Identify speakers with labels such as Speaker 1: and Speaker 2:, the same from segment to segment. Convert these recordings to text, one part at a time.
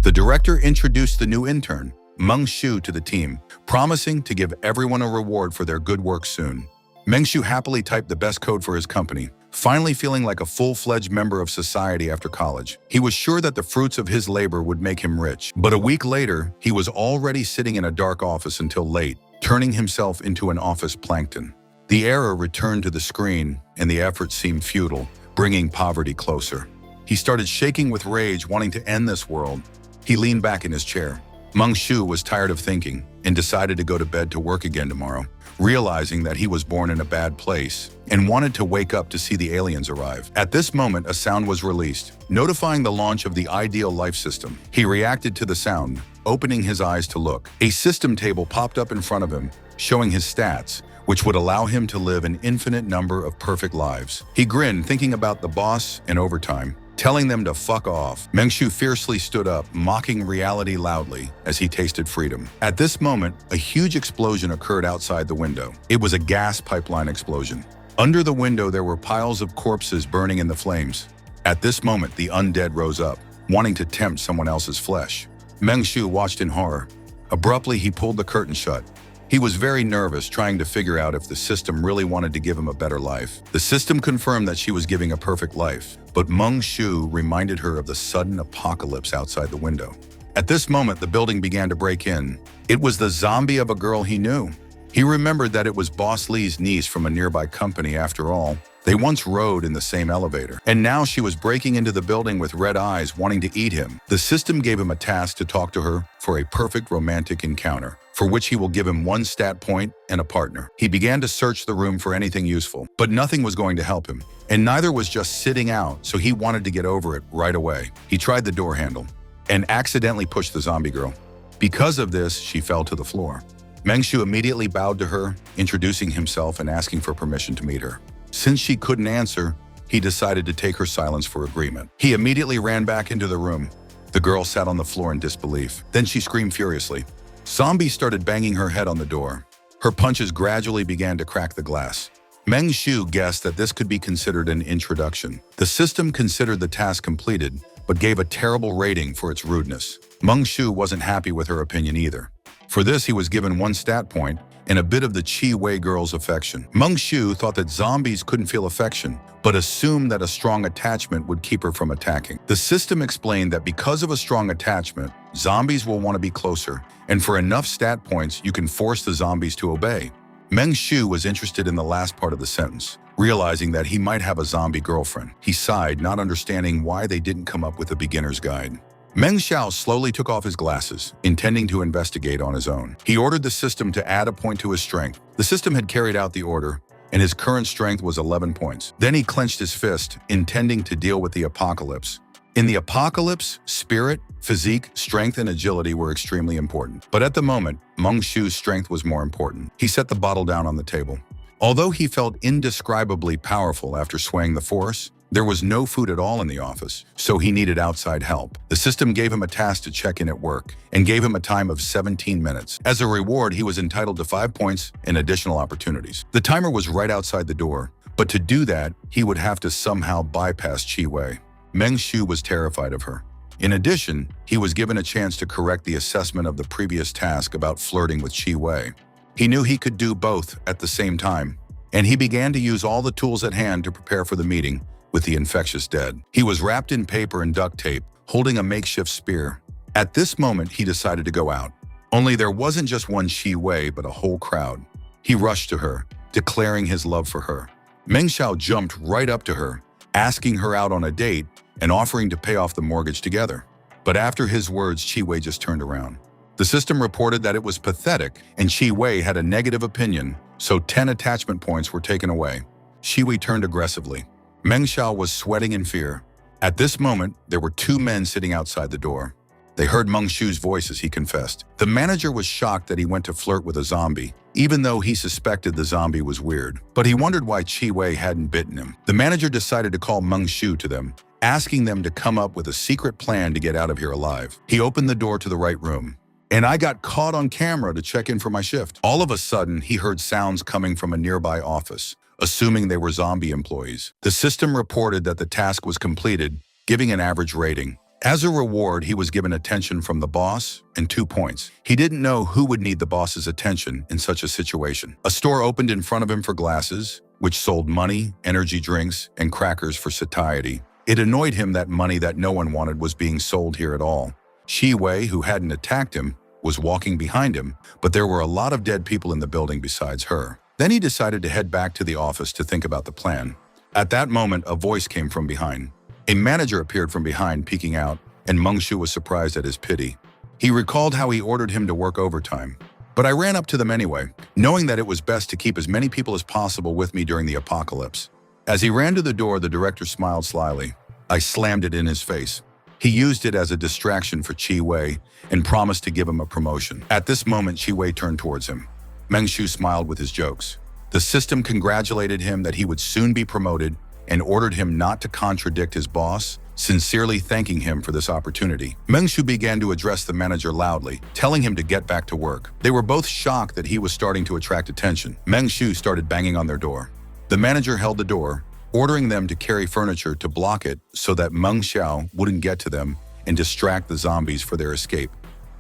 Speaker 1: The director introduced the new intern, Meng Shu, to the team, promising to give everyone a reward for their good work soon. Meng Shu happily typed the best code for his company, finally feeling like a full-fledged member of society after college. He was sure that the fruits of his labor would make him rich. But a week later, he was already sitting in a dark office until late, turning himself into an office plankton. The error returned to the screen, and the effort seemed futile, bringing poverty closer. He started shaking with rage, wanting to end this world. He leaned back in his chair. Meng Shu was tired of thinking and decided to go to bed to work again tomorrow, realizing that he was born in a bad place and wanted to wake up to see the aliens arrive. At this moment, a sound was released, notifying the launch of the Ideal Life System. He reacted to the sound, opening his eyes to look. A system table popped up in front of him, showing his stats, which would allow him to live an infinite number of perfect lives. He grinned, thinking about the boss and overtime, telling them to fuck off. Meng Shu fiercely stood up, mocking reality loudly as he tasted freedom. At this moment, a huge explosion occurred outside the window. It was a gas pipeline explosion. Under the window, there were piles of corpses burning in the flames. At this moment, the undead rose up, wanting to tempt someone else's flesh. Meng Shu watched in horror. Abruptly, he pulled the curtain shut. He was very nervous, trying to figure out if the system really wanted to give him a better life. The system confirmed that she was giving a perfect life, but Meng Shu reminded her of the sudden apocalypse outside the window. At this moment, the building began to break in. It was the zombie of a girl he knew. He remembered that it was Boss Lee's niece from a nearby company after all. They once rode in the same elevator, and now she was breaking into the building with red eyes, wanting to eat him. The system gave him a task to talk to her for a perfect romantic encounter, for which he will give him 1 stat point and a partner. He began to search the room for anything useful, but nothing was going to help him, and neither was just sitting out, so he wanted to get over it right away. He tried the door handle and accidentally pushed the zombie girl. Because of this, she fell to the floor. Meng Shu immediately bowed to her, introducing himself and asking for permission to meet her. Since she couldn't answer, he decided to take her silence for agreement. He immediately ran back into the room. The girl sat on the floor in disbelief. Then she screamed furiously. Zombie started banging her head on the door. Her punches gradually began to crack the glass. Meng Shu guessed that this could be considered an introduction. The system considered the task completed, but gave a terrible rating for its rudeness. Meng Shu wasn't happy with her opinion either. For this, he was given 1 stat point and a bit of the Chi Wei girl's affection. Meng Shu thought that zombies couldn't feel affection, but assumed that a strong attachment would keep her from attacking. The system explained that because of a strong attachment, zombies will want to be closer, and for enough stat points, you can force the zombies to obey. Meng Shu was interested in the last part of the sentence, realizing that he might have a zombie girlfriend. He sighed, not understanding why they didn't come up with a beginner's guide. Meng Xiao slowly took off his glasses, intending to investigate on his own. He ordered the system to add a point to his strength. The system had carried out the order, and his current strength was 11 points. Then he clenched his fist, intending to deal with the apocalypse. In the apocalypse, spirit, physique, strength, and agility were extremely important. But at the moment, Meng Shu's strength was more important. He set the bottle down on the table. Although he felt indescribably powerful after swaying the force, there was no food at all in the office, so he needed outside help. The system gave him a task to check in at work and gave him a time of 17 minutes. As a reward, he was entitled to 5 points and additional opportunities. The timer was right outside the door, but to do that, he would have to somehow bypass Chi Wei. Meng Shu was terrified of her. In addition, he was given a chance to correct the assessment of the previous task about flirting with Chi Wei. He knew he could do both at the same time, and he began to use all the tools at hand to prepare for the meeting with the infectious dead. He was wrapped in paper and duct tape, holding a makeshift spear. At this moment, he decided to go out. Only there wasn't just one Chi Wei, but a whole crowd. He rushed to her, declaring his love for her. Meng Xiao jumped right up to her, asking her out on a date and offering to pay off the mortgage together. But after his words, Chi Wei just turned around. The system reported that it was pathetic and Chi Wei had a negative opinion, so 10 attachment points were taken away. Chi Wei turned aggressively. Meng Xiao was sweating in fear. At this moment, there were 2 men sitting outside the door. They heard Meng Shu's voice as he confessed. The manager was shocked that he went to flirt with a zombie, even though he suspected the zombie was weird. But he wondered why Chi Wei hadn't bitten him. The manager decided to call Meng Shu to them, asking them to come up with a secret plan to get out of here alive. He opened the door to the right room. And I got caught on camera to check in for my shift. All of a sudden, he heard sounds coming from a nearby office, assuming they were zombie employees. The system reported that the task was completed, giving an average rating. As a reward, he was given attention from the boss and 2 points. He didn't know who would need the boss's attention in such a situation. A store opened in front of him for glasses, which sold money, energy drinks, and crackers for satiety. It annoyed him that money that no one wanted was being sold here at all. Shi Wei, who hadn't attacked him, was walking behind him, but there were a lot of dead people in the building besides her. Then he decided to head back to the office to think about the plan. At that moment, a voice came from behind. A manager appeared from behind, peeking out, and Meng Shu was surprised at his pity. He recalled how he ordered him to work overtime. But I ran up to them anyway, knowing that it was best to keep as many people as possible with me during the apocalypse. As he ran to the door, the director smiled slyly. I slammed it in his face. He used it as a distraction for Chi Wei and promised to give him a promotion. At this moment, Chi Wei turned towards him. Meng Shu smiled with his jokes. The system congratulated him that he would soon be promoted and ordered him not to contradict his boss, sincerely thanking him for this opportunity. Meng Shu began to address the manager loudly, telling him to get back to work. They were both shocked that he was starting to attract attention. Meng Shu started banging on their door. The manager held the door, ordering them to carry furniture to block it so that Meng Xiao wouldn't get to them and distract the zombies for their escape.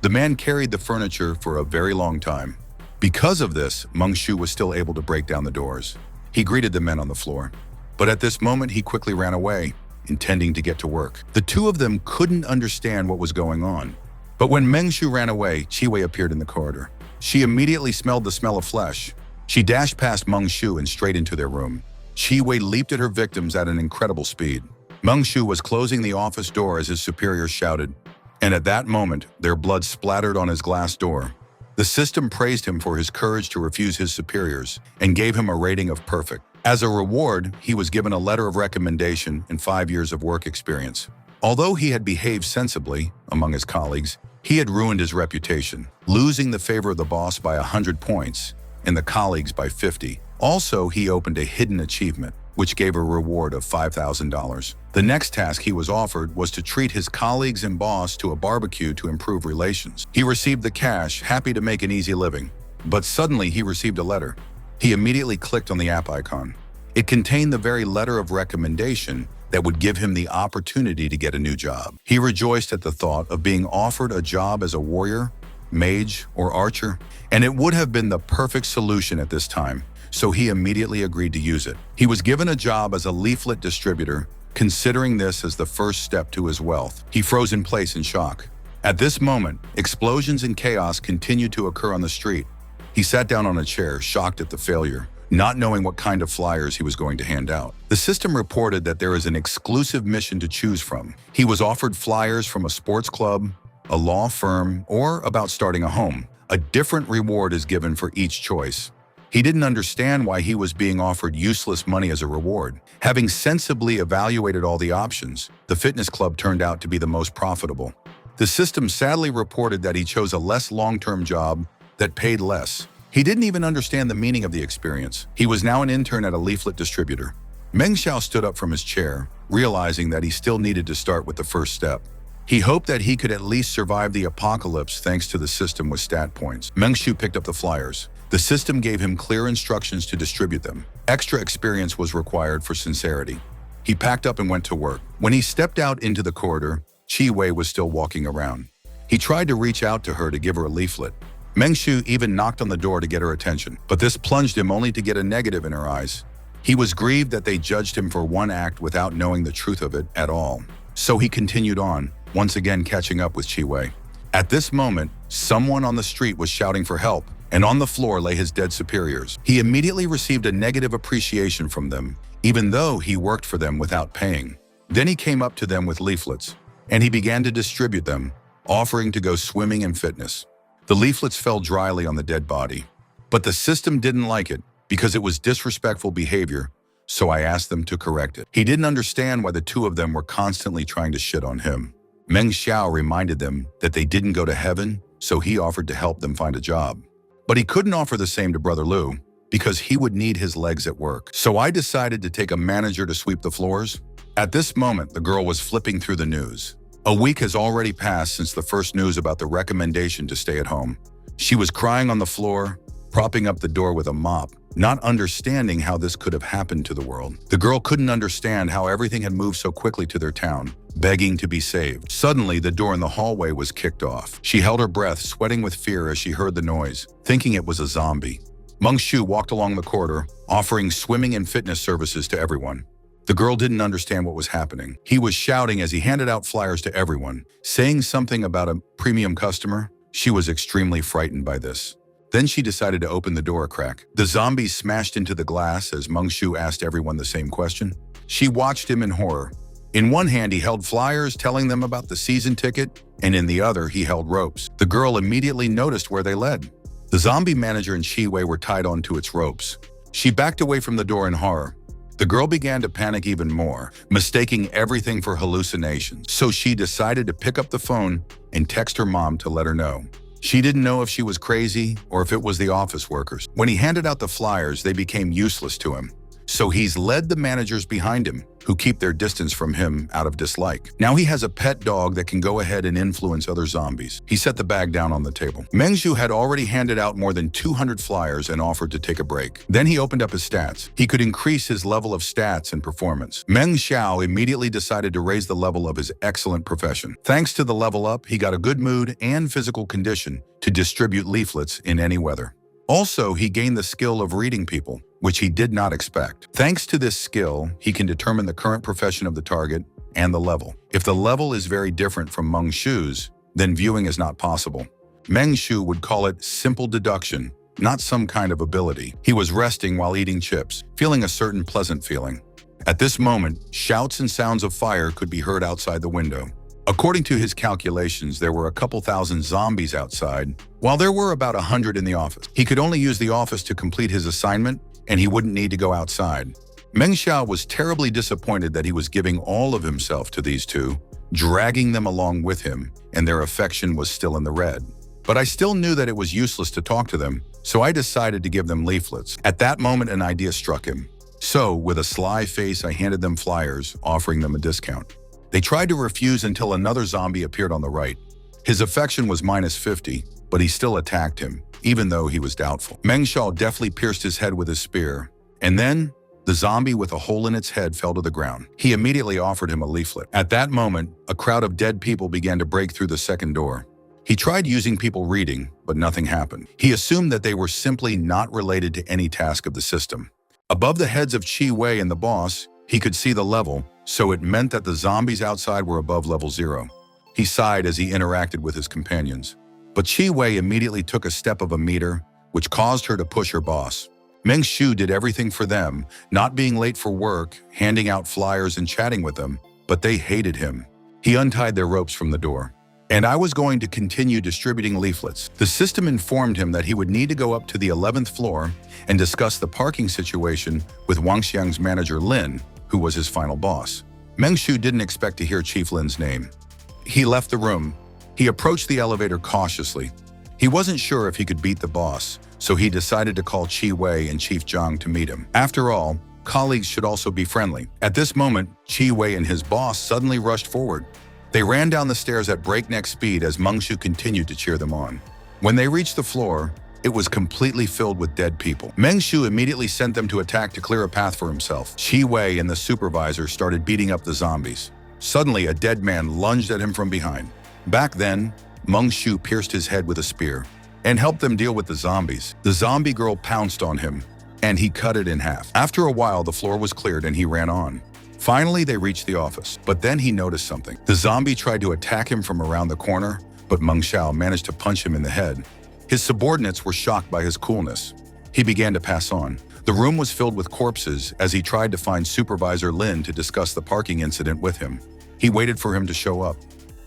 Speaker 1: The man carried the furniture for a very long time. Because of this, Meng Shu was still able to break down the doors. He greeted the men on the floor. But at this moment, he quickly ran away, intending to get to work. The two of them couldn't understand what was going on. But when Meng Shu ran away, Chi Wei appeared in the corridor. She immediately smelled the smell of flesh. She dashed past Meng Shu and straight into their room. Chi Wei leaped at her victims at an incredible speed. Meng Shu was closing the office door as his superiors shouted, and at that moment, their blood splattered on his glass door. The system praised him for his courage to refuse his superiors and gave him a rating of perfect. As a reward, he was given a letter of recommendation and 5 years of work experience. Although he had behaved sensibly among his colleagues, he had ruined his reputation, losing the favor of the boss by 100 points and the colleagues by 50. Also, he opened a hidden achievement, which gave a reward of $5,000. The next task he was offered was to treat his colleagues and boss to a barbecue to improve relations. He received the cash, happy to make an easy living. But suddenly he received a letter. He immediately clicked on the app icon. It contained the very letter of recommendation that would give him the opportunity to get a new job. He rejoiced at the thought of being offered a job as a warrior, mage, or archer, and it would have been the perfect solution at this time. So he immediately agreed to use it. He was given a job as a leaflet distributor, considering this as the first step to his wealth. He froze in place in shock. At this moment, explosions and chaos continued to occur on the street. He sat down on a chair, shocked at the failure, not knowing what kind of flyers he was going to hand out. The system reported that there is an exclusive mission to choose from. He was offered flyers from a sports club, a law firm, or about starting a home. A different reward is given for each choice. He didn't understand why he was being offered useless money as a reward. Having sensibly evaluated all the options, the fitness club turned out to be the most profitable. The system sadly reported that he chose a less long-term job that paid less. He didn't even understand the meaning of the experience. He was now an intern at a leaflet distributor. Meng Xiao stood up from his chair, realizing that he still needed to start with the first step. He hoped that he could at least survive the apocalypse thanks to the system with stat points. Meng Shu picked up the flyers. The system gave him clear instructions to distribute them. Extra experience was required for sincerity. He packed up and went to work. When he stepped out into the corridor, Chi Wei was still walking around. He tried to reach out to her to give her a leaflet. Meng Shu even knocked on the door to get her attention, but this plunged him only to get a negative in her eyes. He was grieved that they judged him for one act without knowing the truth of it at all. So he continued on, once again catching up with Chi Wei. At this moment, someone on the street was shouting for help, and on the floor lay his dead superiors. He immediately received a negative appreciation from them, even though he worked for them without paying. Then he came up to them with leaflets, and he began to distribute them, offering to go swimming and fitness. The leaflets fell dryly on the dead body, but the system didn't like it because it was disrespectful behavior, so I asked them to correct it. He didn't understand why the two of them were constantly trying to shit on him. Meng Xiao reminded them that they didn't go to heaven, so he offered to help them find a job. But he couldn't offer the same to Brother Lu because he would need his legs at work. So I decided to take a manager to sweep the floors. At this moment, the girl was flipping through the news. A week has already passed since the first news about the recommendation to stay at home. She was crying on the floor, propping up the door with a mop, not understanding how this could have happened to the world. The girl couldn't understand how everything had moved so quickly to their town. begging to be saved. Suddenly, the door in the hallway was kicked off. She held her breath, sweating with fear as she heard the noise, thinking it was a zombie. Meng Shu walked along the corridor, offering swimming and fitness services to everyone. The girl didn't understand what was happening. He was shouting as he handed out flyers to everyone, saying something about a premium customer. She was extremely frightened by this. Then she decided to open the door a crack. The zombies smashed into the glass as Meng Shu asked everyone the same question. She watched him in horror. In one hand, he held flyers telling them about the season ticket, and in the other, he held ropes. The girl immediately noticed where they led. The zombie manager and Chi Wei were tied onto its ropes. She backed away from the door in horror. The girl began to panic even more, mistaking everything for hallucinations. So she decided to pick up the phone and text her mom to let her know. She didn't know if she was crazy or if it was the office workers. When he handed out the flyers, they became useless to him. So he's led the managers behind him, who keep their distance from him out of dislike. Now he has a pet dog that can go ahead and influence other zombies. He set the bag down on the table. Meng Shu had already handed out more than 200 flyers and offered to take a break. Then he opened up his stats. He could increase his level of stats and performance. Meng Xiao immediately decided to raise the level of his excellent profession. Thanks to the level up, he got a good mood and physical condition to distribute leaflets in any weather. Also, he gained the skill of reading people, which he did not expect. Thanks to this skill, he can determine the current profession of the target and the level. If the level is very different from Meng Shu's, then viewing is not possible. Meng Shu would call it simple deduction, not some kind of ability. He was resting while eating chips, feeling a certain pleasant feeling. At this moment, shouts and sounds of fire could be heard outside the window. According to his calculations, there were a couple thousand zombies outside, while there were about 100 in the office. He could only use the office to complete his assignment, and he wouldn't need to go outside. Meng Xiao was terribly disappointed that he was giving all of himself to these two, dragging them along with him, and their affection was still in the red. But I still knew that it was useless to talk to them, so I decided to give them leaflets. At that moment, an idea struck him. So, with a sly face, I handed them flyers, offering them a discount. They tried to refuse until another zombie appeared on the right. His affection was -50, but he still attacked him, even though he was doubtful. Meng Xiao deftly pierced his head with his spear, and then the zombie with a hole in its head fell to the ground. He immediately offered him a leaflet. At that moment, a crowd of dead people began to break through the second door. He tried using people reading, but nothing happened. He assumed that they were simply not related to any task of the system. Above the heads of Chi Wei and the boss, he could see the level, so it meant that the zombies outside were above level 0. He sighed as he interacted with his companions. But Chi Wei immediately took a step of a meter, which caused her to push her boss. Meng Shu did everything for them, not being late for work, handing out flyers and chatting with them, but they hated him. He untied their ropes from the door. And I was going to continue distributing leaflets. The system informed him that he would need to go up to the 11th floor and discuss the parking situation with Wangxiang's manager Lin, who was his final boss. Meng Shu didn't expect to hear Chief Lin's name. He left the room. He approached the elevator cautiously. He wasn't sure if he could beat the boss, so he decided to call Chi Wei and Chief Zhang to meet him. After all, colleagues should also be friendly. At this moment, Chi Wei and his boss suddenly rushed forward. They ran down the stairs at breakneck speed as Meng Shu continued to cheer them on. When they reached the floor, it was completely filled with dead people. Meng Shu immediately sent them to attack to clear a path for himself. Chi Wei and the supervisor started beating up the zombies. Suddenly, a dead man lunged at him from behind. Back then, Meng Shu pierced his head with a spear and helped them deal with the zombies. The zombie girl pounced on him, and he cut it in half. After a while, the floor was cleared and he ran on. Finally, they reached the office, but then he noticed something. The zombie tried to attack him from around the corner, but Meng Xiao managed to punch him in the head. His subordinates were shocked by his coolness. He began to pass on. The room was filled with corpses as he tried to find Supervisor Lin to discuss the parking incident with him. He waited for him to show up.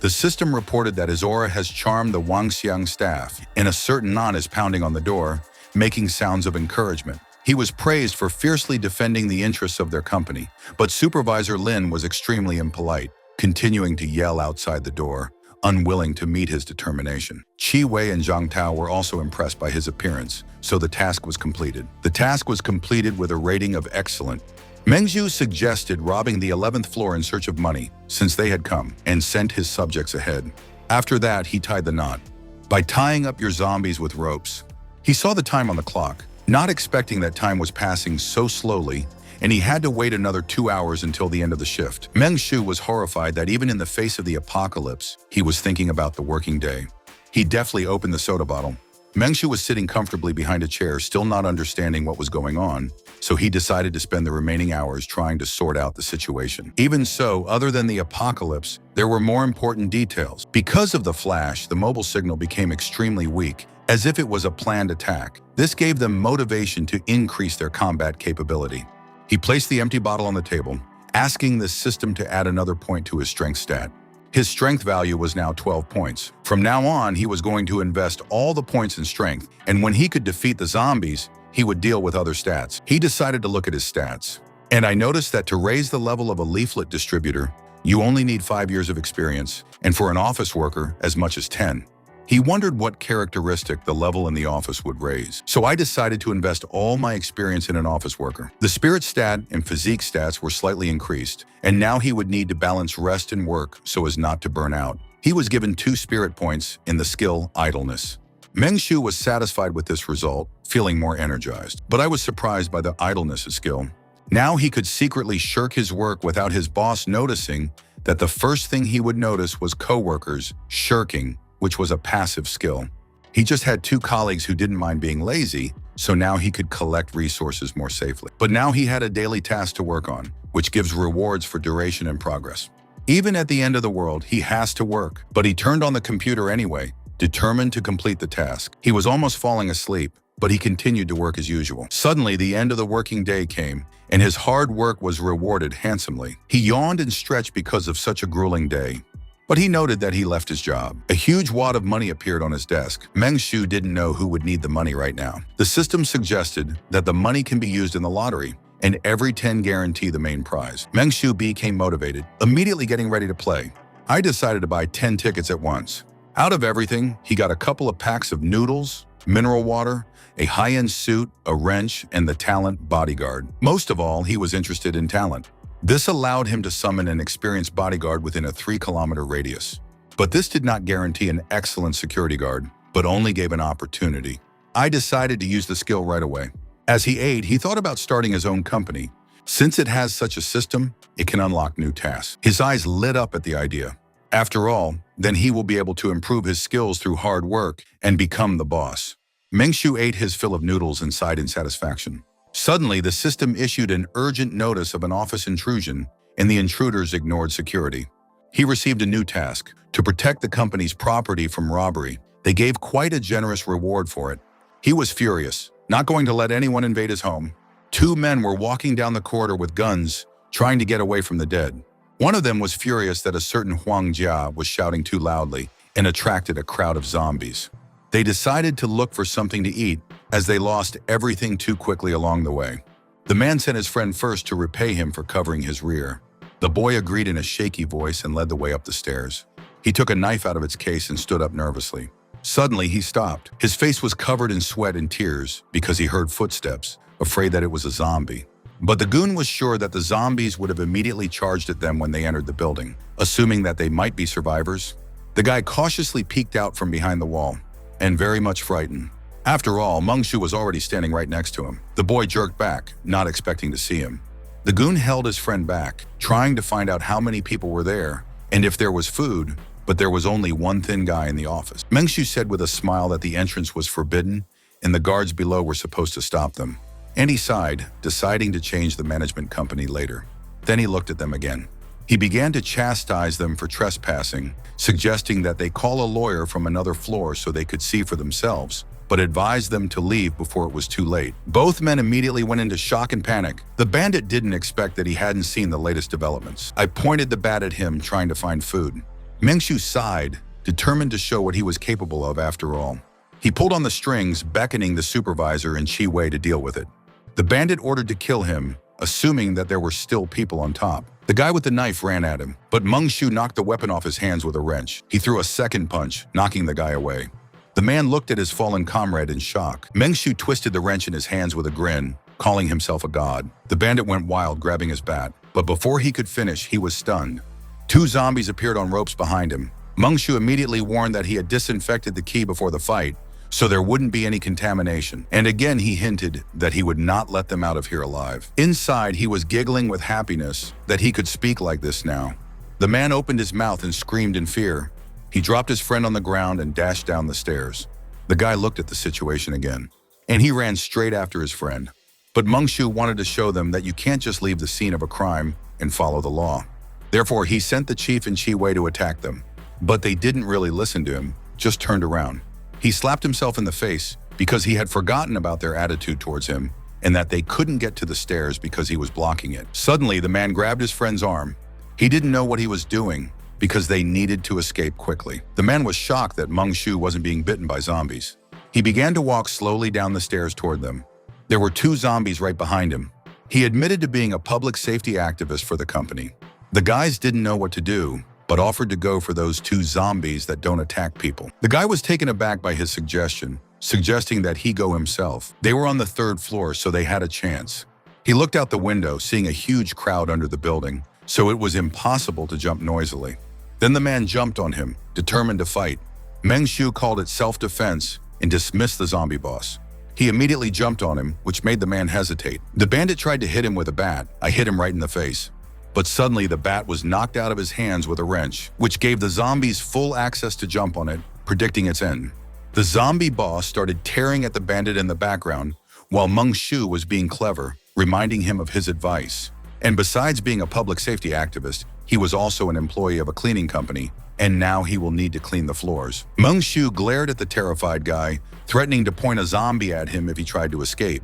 Speaker 1: The system reported that his aura has charmed the Wangxiang staff, and a certain knot is pounding on the door, making sounds of encouragement. He was praised for fiercely defending the interests of their company, but Supervisor Lin was extremely impolite, continuing to yell outside the door, unwilling to meet his determination. Chi Wei and Zhang Tao were also impressed by his appearance, so the task was completed. The task was completed with a rating of excellent. Meng Zhu suggested robbing the 11th floor in search of money, since they had come, and sent his subjects ahead. After that, he tied the knot. By tying up your zombies with ropes, he saw the time on the clock, not expecting that time was passing so slowly, and he had to wait another 2 hours until the end of the shift. Meng Shu was horrified that even in the face of the apocalypse, he was thinking about the working day. He deftly opened the soda bottle. Meng Shu was sitting comfortably behind a chair, still not understanding what was going on, so he decided to spend the remaining hours trying to sort out the situation. Even so, other than the apocalypse, there were more important details. Because of the flash, the mobile signal became extremely weak, as if it was a planned attack. This gave them motivation to increase their combat capability. He placed the empty bottle on the table, asking the system to add another point to his strength stat. His strength value was now 12 points. From now on, he was going to invest all the points in strength, and when he could defeat the zombies, he would deal with other stats. He decided to look at his stats. And I noticed that to raise the level of a leaflet distributor, you only need 5 years of experience, and for an office worker, as much as 10. He wondered what characteristic the level in the office would raise. So I decided to invest all my experience in an office worker. The spirit stat and physique stats were slightly increased, and now he would need to balance rest and work so as not to burn out. He was given 2 spirit points in the skill idleness. Meng Shu was satisfied with this result, feeling more energized. But I was surprised by the idleness skill. Now he could secretly shirk his work without his boss noticing that the first thing he would notice was coworkers shirking, which was a passive skill. He just had 2 colleagues who didn't mind being lazy, so now he could collect resources more safely. But now he had a daily task to work on, which gives rewards for duration and progress. Even at the end of the world, he has to work, but he turned on the computer anyway, determined to complete the task. He was almost falling asleep, but he continued to work as usual. Suddenly, the end of the working day came, and his hard work was rewarded handsomely. He yawned and stretched because of such a grueling day. But he noted that he left his job. A huge wad of money appeared on his desk. Meng Shu didn't know who would need the money right now. The system suggested that the money can be used in the lottery, and every 10 guarantee the main prize. Meng Shu became motivated, immediately getting ready to play. I decided to buy 10 tickets at once. Out of everything, he got a couple of packs of noodles, mineral water, a high-end suit, a wrench, and the talent bodyguard. Most of all, he was interested in talent. This allowed him to summon an experienced bodyguard within a 3-kilometer radius. But this did not guarantee an excellent security guard, but only gave an opportunity. I decided to use the skill right away. As he ate, he thought about starting his own company. Since it has such a system, it can unlock new tasks. His eyes lit up at the idea. After all, then he will be able to improve his skills through hard work and become the boss. Meng Shu ate his fill of noodles and sighed in satisfaction. Suddenly, the system issued an urgent notice of an office intrusion, and the intruders ignored security. He received a new task, to protect the company's property from robbery. They gave quite a generous reward for it. He was furious, not going to let anyone invade his home. 2 men were walking down the corridor with guns, trying to get away from the dead. One of them was furious that a certain Huang Jia was shouting too loudly and attracted a crowd of zombies. They decided to look for something to eat, as they lost everything too quickly along the way. The man sent his friend first to repay him for covering his rear. The boy agreed in a shaky voice and led the way up the stairs. He took a knife out of its case and stood up nervously. Suddenly, he stopped. His face was covered in sweat and tears because he heard footsteps, afraid that it was a zombie. But the goon was sure that the zombies would have immediately charged at them when they entered the building, assuming that they might be survivors. The guy cautiously peeked out from behind the wall, and very much frightened. After all, Meng Shu was already standing right next to him. The boy jerked back, not expecting to see him. The goon held his friend back, trying to find out how many people were there and if there was food, but there was only one thin guy in the office. Meng Shu said with a smile that the entrance was forbidden and the guards below were supposed to stop them. And he sighed, deciding to change the management company later. Then he looked at them again. He began to chastise them for trespassing, suggesting that they call a lawyer from another floor so they could see for themselves, but advised them to leave before it was too late. Both men immediately went into shock and panic. The bandit didn't expect that he hadn't seen the latest developments. I pointed the bat at him, trying to find food. Meng Shu sighed, determined to show what he was capable of after all. He pulled on the strings, beckoning the supervisor and Chi Wei to deal with it. The bandit ordered to kill him, assuming that there were still people on top. The guy with the knife ran at him, but Meng Shu knocked the weapon off his hands with a wrench. He threw a second punch, knocking the guy away. The man looked at his fallen comrade in shock. Meng Shu twisted the wrench in his hands with a grin, calling himself a god. The bandit went wild, grabbing his bat, but before he could finish, he was stunned. 2 zombies appeared on ropes behind him. Meng Shu immediately warned that he had disinfected the key before the fight, so there wouldn't be any contamination. And again, he hinted that he would not let them out of here alive. Inside, he was giggling with happiness that he could speak like this now. The man opened his mouth and screamed in fear. He dropped his friend on the ground and dashed down the stairs. The guy looked at the situation again, and he ran straight after his friend. But Mengshu wanted to show them that you can't just leave the scene of a crime and follow the law. Therefore, he sent the chief and Chi Wei to attack them. But they didn't really listen to him, just turned around. He slapped himself in the face because he had forgotten about their attitude towards him and that they couldn't get to the stairs because he was blocking it. Suddenly, the man grabbed his friend's arm. He didn't know what he was doing because they needed to escape quickly. The man was shocked that Mengshu wasn't being bitten by zombies. He began to walk slowly down the stairs toward them. There were 2 zombies right behind him. He admitted to being a public safety activist for the company. The guys didn't know what to do, but offered to go for those 2 zombies that don't attack people. The guy was taken aback by his suggestion, suggesting that he go himself. They were on the 3rd floor, so they had a chance. He looked out the window, seeing a huge crowd under the building, so it was impossible to jump noisily. Then the man jumped on him, determined to fight. Mengshu called it self-defense and dismissed the zombie boss. He immediately jumped on him, which made the man hesitate. The bandit tried to hit him with a bat. I hit him right in the face. But suddenly the bat was knocked out of his hands with a wrench, which gave the zombies full access to jump on it, predicting its end. The zombie boss started tearing at the bandit in the background, while Mengshu was being clever, reminding him of his advice. And besides being a public safety activist, he was also an employee of a cleaning company, and now he will need to clean the floors. Mengshu glared at the terrified guy, threatening to point a zombie at him if he tried to escape.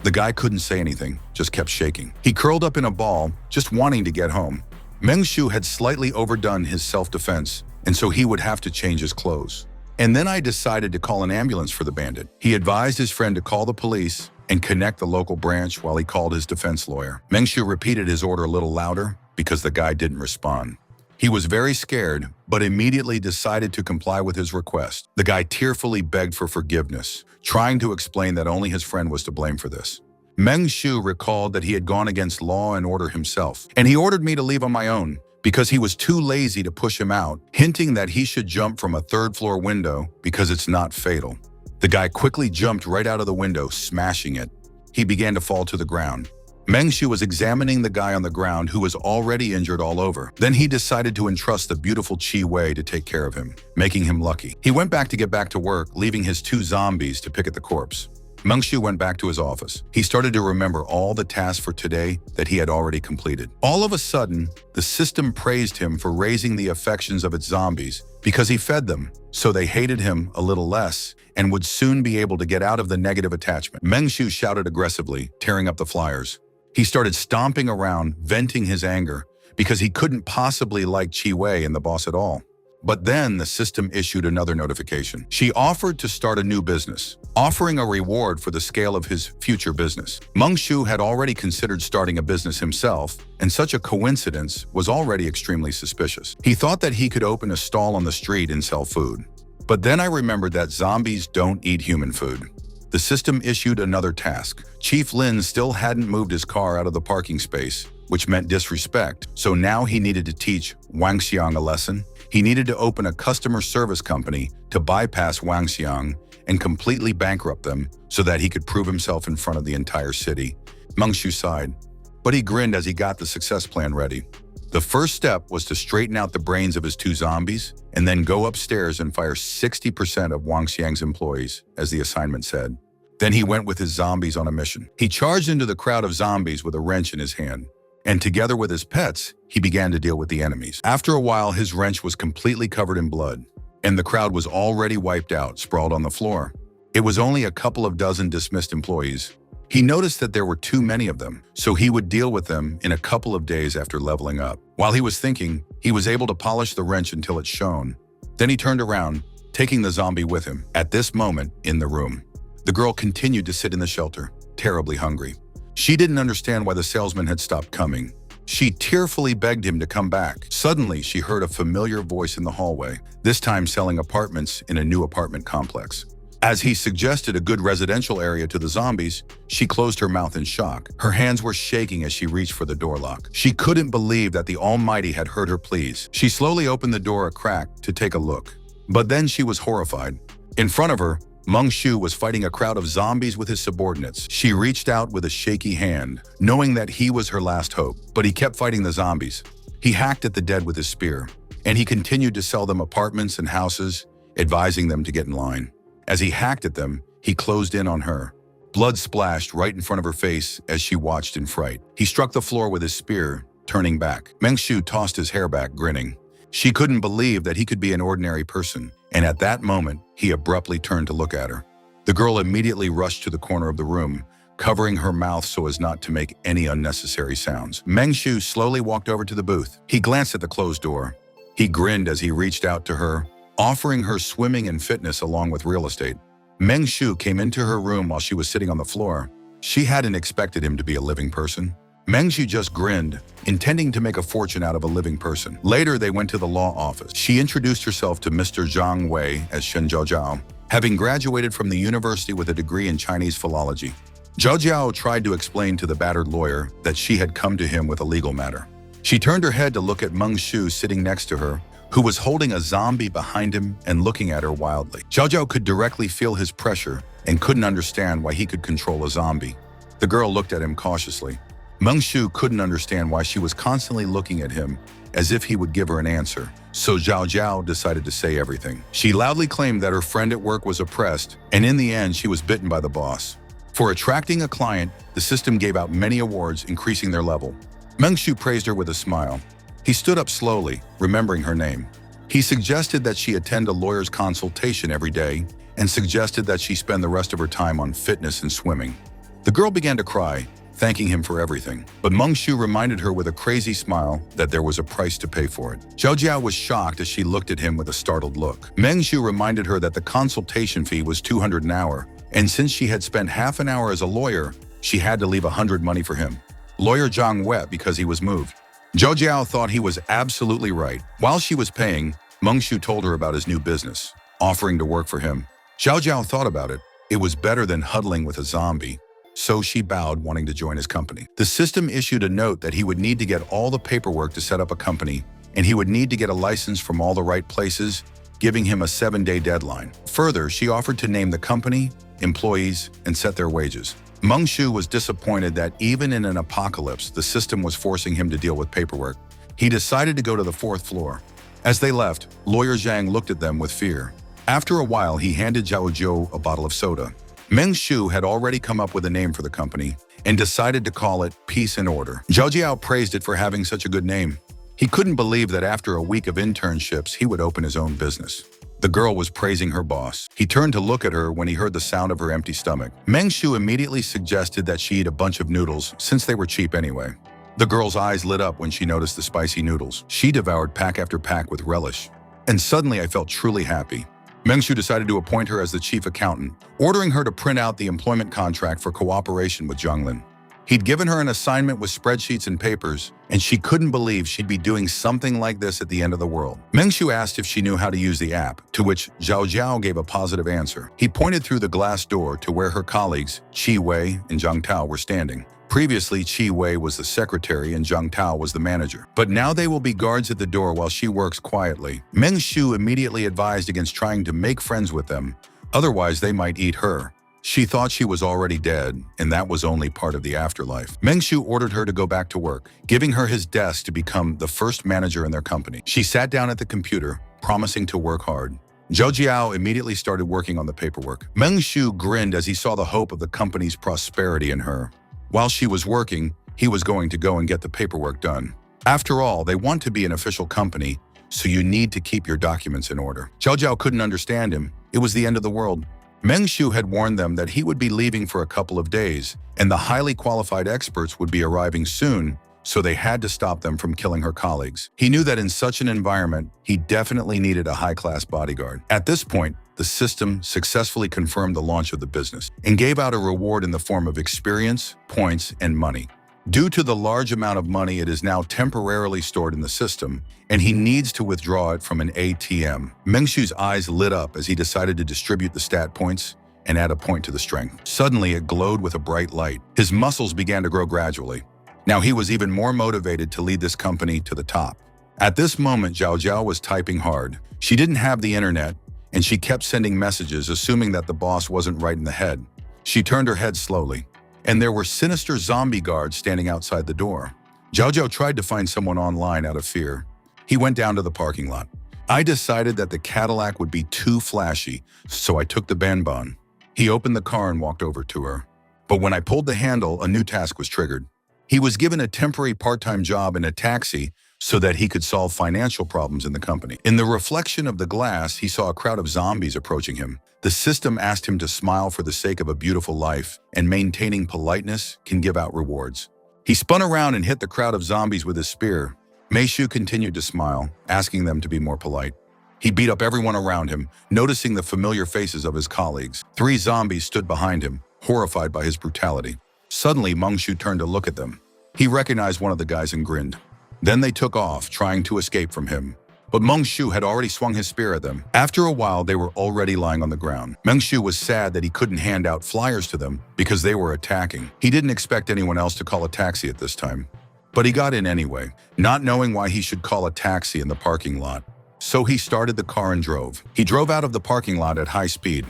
Speaker 1: The guy couldn't say anything, just kept shaking. He curled up in a ball, just wanting to get home. Mengshu had slightly overdone his self-defense, and so he would have to change his clothes. And then I decided to call an ambulance for the bandit. He advised his friend to call the police and connect the local branch while he called his defense lawyer. Mengshu repeated his order a little louder because the guy didn't respond. He was very scared, but immediately decided to comply with his request. The guy tearfully begged for forgiveness, trying to explain that only his friend was to blame for this. Mengshu recalled that he had gone against law and order himself, and he ordered me to leave on my own because he was too lazy to push him out, hinting that he should jump from a 3rd-floor window because it's not fatal. The guy quickly jumped right out of the window, smashing it. He began to fall to the ground. Mengshu was examining the guy on the ground who was already injured all over. Then he decided to entrust the beautiful Chi Wei to take care of him, making him lucky. He went back to get back to work, leaving his 2 zombies to pick at the corpse. Mengshu went back to his office. He started to remember all the tasks for today that he had already completed. All of a sudden, the system praised him for raising the affections of its zombies because he fed them, so they hated him a little less and would soon be able to get out of the negative attachment. Mengshu shouted aggressively, tearing up the flyers. He started stomping around, venting his anger, because he couldn't possibly like Chi Wei and the boss at all. But then the system issued another notification. She offered to start a new business, offering a reward for the scale of his future business. Mengshu had already considered starting a business himself, and such a coincidence was already extremely suspicious. He thought that he could open a stall on the street and sell food. But then I remembered that zombies don't eat human food. The system issued another task. Chief Lin still hadn't moved his car out of the parking space, which meant disrespect, so now he needed to teach Wang Xiang a lesson. He needed to open a customer service company to bypass Wang Xiang and completely bankrupt them so that he could prove himself in front of the entire city. Mengshu sighed, but he grinned as he got the success plan ready. The first step was to straighten out the brains of his 2 zombies and then go upstairs and fire 60% of Wang Xiang's employees, as the assignment said. Then he went with his zombies on a mission. He charged into the crowd of zombies with a wrench in his hand, and together with his pets, he began to deal with the enemies. After a while, his wrench was completely covered in blood, and the crowd was already wiped out, sprawled on the floor. It was only a couple of dozen dismissed employees. He noticed that there were too many of them, so he would deal with them in a couple of days after leveling up. While he was thinking, he was able to polish the wrench until it shone. Then he turned around, taking the zombie with him. At this moment, in the room, the girl continued to sit in the shelter, terribly hungry. She didn't understand why the salesman had stopped coming. She tearfully begged him to come back. Suddenly, she heard a familiar voice in the hallway, this time selling apartments in a new apartment complex. As he suggested a good residential area to the zombies, she closed her mouth in shock. Her hands were shaking as she reached for the door lock. She couldn't believe that the Almighty had heard her pleas. She slowly opened the door a crack to take a look. But then she was horrified. In front of her, Meng Shu was fighting a crowd of zombies with his subordinates. She reached out with a shaky hand, knowing that he was her last hope. But he kept fighting the zombies. He hacked at the dead with his spear, and he continued to sell them apartments and houses, advising them to get in line. As he hacked at them, he closed in on her. Blood splashed right in front of her face as she watched in fright. He struck the floor with his spear, turning back. Meng Shu tossed his hair back, grinning. She couldn't believe that he could be an ordinary person, and at that moment, he abruptly turned to look at her. The girl immediately rushed to the corner of the room, covering her mouth so as not to make any unnecessary sounds. Meng Shu slowly walked over to the booth. He glanced at the closed door. He grinned as he reached out to her, offering her swimming and fitness along with real estate. Meng Shu came into her room while she was sitting on the floor. She hadn't expected him to be a living person. Meng Shu just grinned, intending to make a fortune out of a living person. Later, they went to the law office. She introduced herself to Mr. Zhang Wei as Shen Zhaojiao, having graduated from the university with a degree in Chinese philology. Zhaojiao tried to explain to the battered lawyer that she had come to him with a legal matter. She turned her head to look at Meng Shu sitting next to her, who was holding a zombie behind him and looking at her wildly. Zhaojiao could directly feel his pressure and couldn't understand why he could control a zombie. The girl looked at him cautiously. Meng Shu couldn't understand why she was constantly looking at him as if he would give her an answer, so Zhaojiao decided to say everything. She loudly claimed that her friend at work was oppressed, and in the end, she was bitten by the boss. For attracting a client, the system gave out many awards, increasing their level. Meng Shu praised her with a smile. He stood up slowly, remembering her name. He suggested that she attend a lawyer's consultation every day and suggested that she spend the rest of her time on fitness and swimming. The girl began to cry, thanking him for everything. But Meng Shu reminded her with a crazy smile that there was a price to pay for it. Zhaojiao was shocked as she looked at him with a startled look. Meng Shu reminded her that the consultation fee was 200 an hour, and since she had spent half an hour as a lawyer, she had to leave 100 money for him. Lawyer Zhang wept because he was moved. Zhaojiao thought he was absolutely right. While she was paying, Meng Shu told her about his new business, offering to work for him. Zhaojiao thought about it. It was better than huddling with a zombie. So she bowed, wanting to join his company. The system issued a note that he would need to get all the paperwork to set up a company, and he would need to get a license from all the right places, giving him a 7-day deadline. Further, she offered to name the company, employees, and set their wages. Meng Shu was disappointed that even in an apocalypse, the system was forcing him to deal with paperwork. He decided to go to the 4th floor. As they left, Lawyer Zhang looked at them with fear. After a while, he handed Zhaojiao a bottle of soda. Meng Shu had already come up with a name for the company and decided to call it Peace and Order. Zhaojiao praised it for having such a good name. He couldn't believe that after a week of internships, he would open his own business. The girl was praising her boss. He turned to look at her when he heard the sound of her empty stomach. Meng Shu immediately suggested that she eat a bunch of noodles since they were cheap anyway. The girl's eyes lit up when she noticed the spicy noodles. She devoured pack after pack with relish. And suddenly I felt truly happy. Meng Shu decided to appoint her as the chief accountant, ordering her to print out the employment contract for cooperation with Zhonglin. He'd given her an assignment with spreadsheets and papers, and she couldn't believe she'd be doing something like this at the end of the world. Meng Shu asked if she knew how to use the app, to which Zhaojiao gave a positive answer. He pointed through the glass door to where her colleagues, Qi Wei and Zhang Tao, were standing. Previously, Qi Wei was the secretary and Zhang Tao was the manager. But now they will be guards at the door while she works quietly. Meng Shu immediately advised against trying to make friends with them, otherwise they might eat her. She thought she was already dead, and that was only part of the afterlife. Meng Shu ordered her to go back to work, giving her his desk to become the first manager in their company. She sat down at the computer, promising to work hard. Zhaojiao immediately started working on the paperwork. Meng Shu grinned as he saw the hope of the company's prosperity in her. While she was working, he was going to go and get the paperwork done. After all, they want to be an official company, so you need to keep your documents in order. Zhaojiao couldn't understand him. It was the end of the world. Meng Shu had warned them that he would be leaving for a couple of days, and the highly qualified experts would be arriving soon, so they had to stop them from killing her colleagues. He knew that in such an environment, he definitely needed a high-class bodyguard. At this point, the system successfully confirmed the launch of the business and gave out a reward in the form of experience, points, and money. Due to the large amount of money, it is now temporarily stored in the system, and he needs to withdraw it from an ATM. Meng Shu's eyes lit up as he decided to distribute the stat points and add a point to the strength. Suddenly, it glowed with a bright light. His muscles began to grow gradually. Now he was even more motivated to lead this company to the top. At this moment, Zhaojiao was typing hard. She didn't have the internet, and she kept sending messages assuming that the boss wasn't right in the head. She turned her head slowly, and there were sinister zombie guards standing outside the door. Zhao Zhao tried to find someone online out of fear. He went down to the parking lot. I decided that the Cadillac would be too flashy, so I took the Banban. He opened the car and walked over to her. But when I pulled the handle, a new task was triggered. He was given a temporary part-time job in a taxi so that he could solve financial problems in the company. In the reflection of the glass, he saw a crowd of zombies approaching him. The system asked him to smile for the sake of a beautiful life, and maintaining politeness can give out rewards. He spun around and hit the crowd of zombies with his spear. Meishu continued to smile, asking them to be more polite. He beat up everyone around him, noticing the familiar faces of his colleagues. 3 zombies stood behind him, horrified by his brutality. Suddenly, Mengshu turned to look at them. He recognized one of the guys and grinned. Then they took off, trying to escape from him. But Mengshu had already swung his spear at them. After a while, they were already lying on the ground. Mengshu was sad that he couldn't hand out flyers to them because they were attacking. He didn't expect anyone else to call a taxi at this time. But he got in anyway, not knowing why he should call a taxi in the parking lot. So he started the car and drove. He drove out of the parking lot at high speed.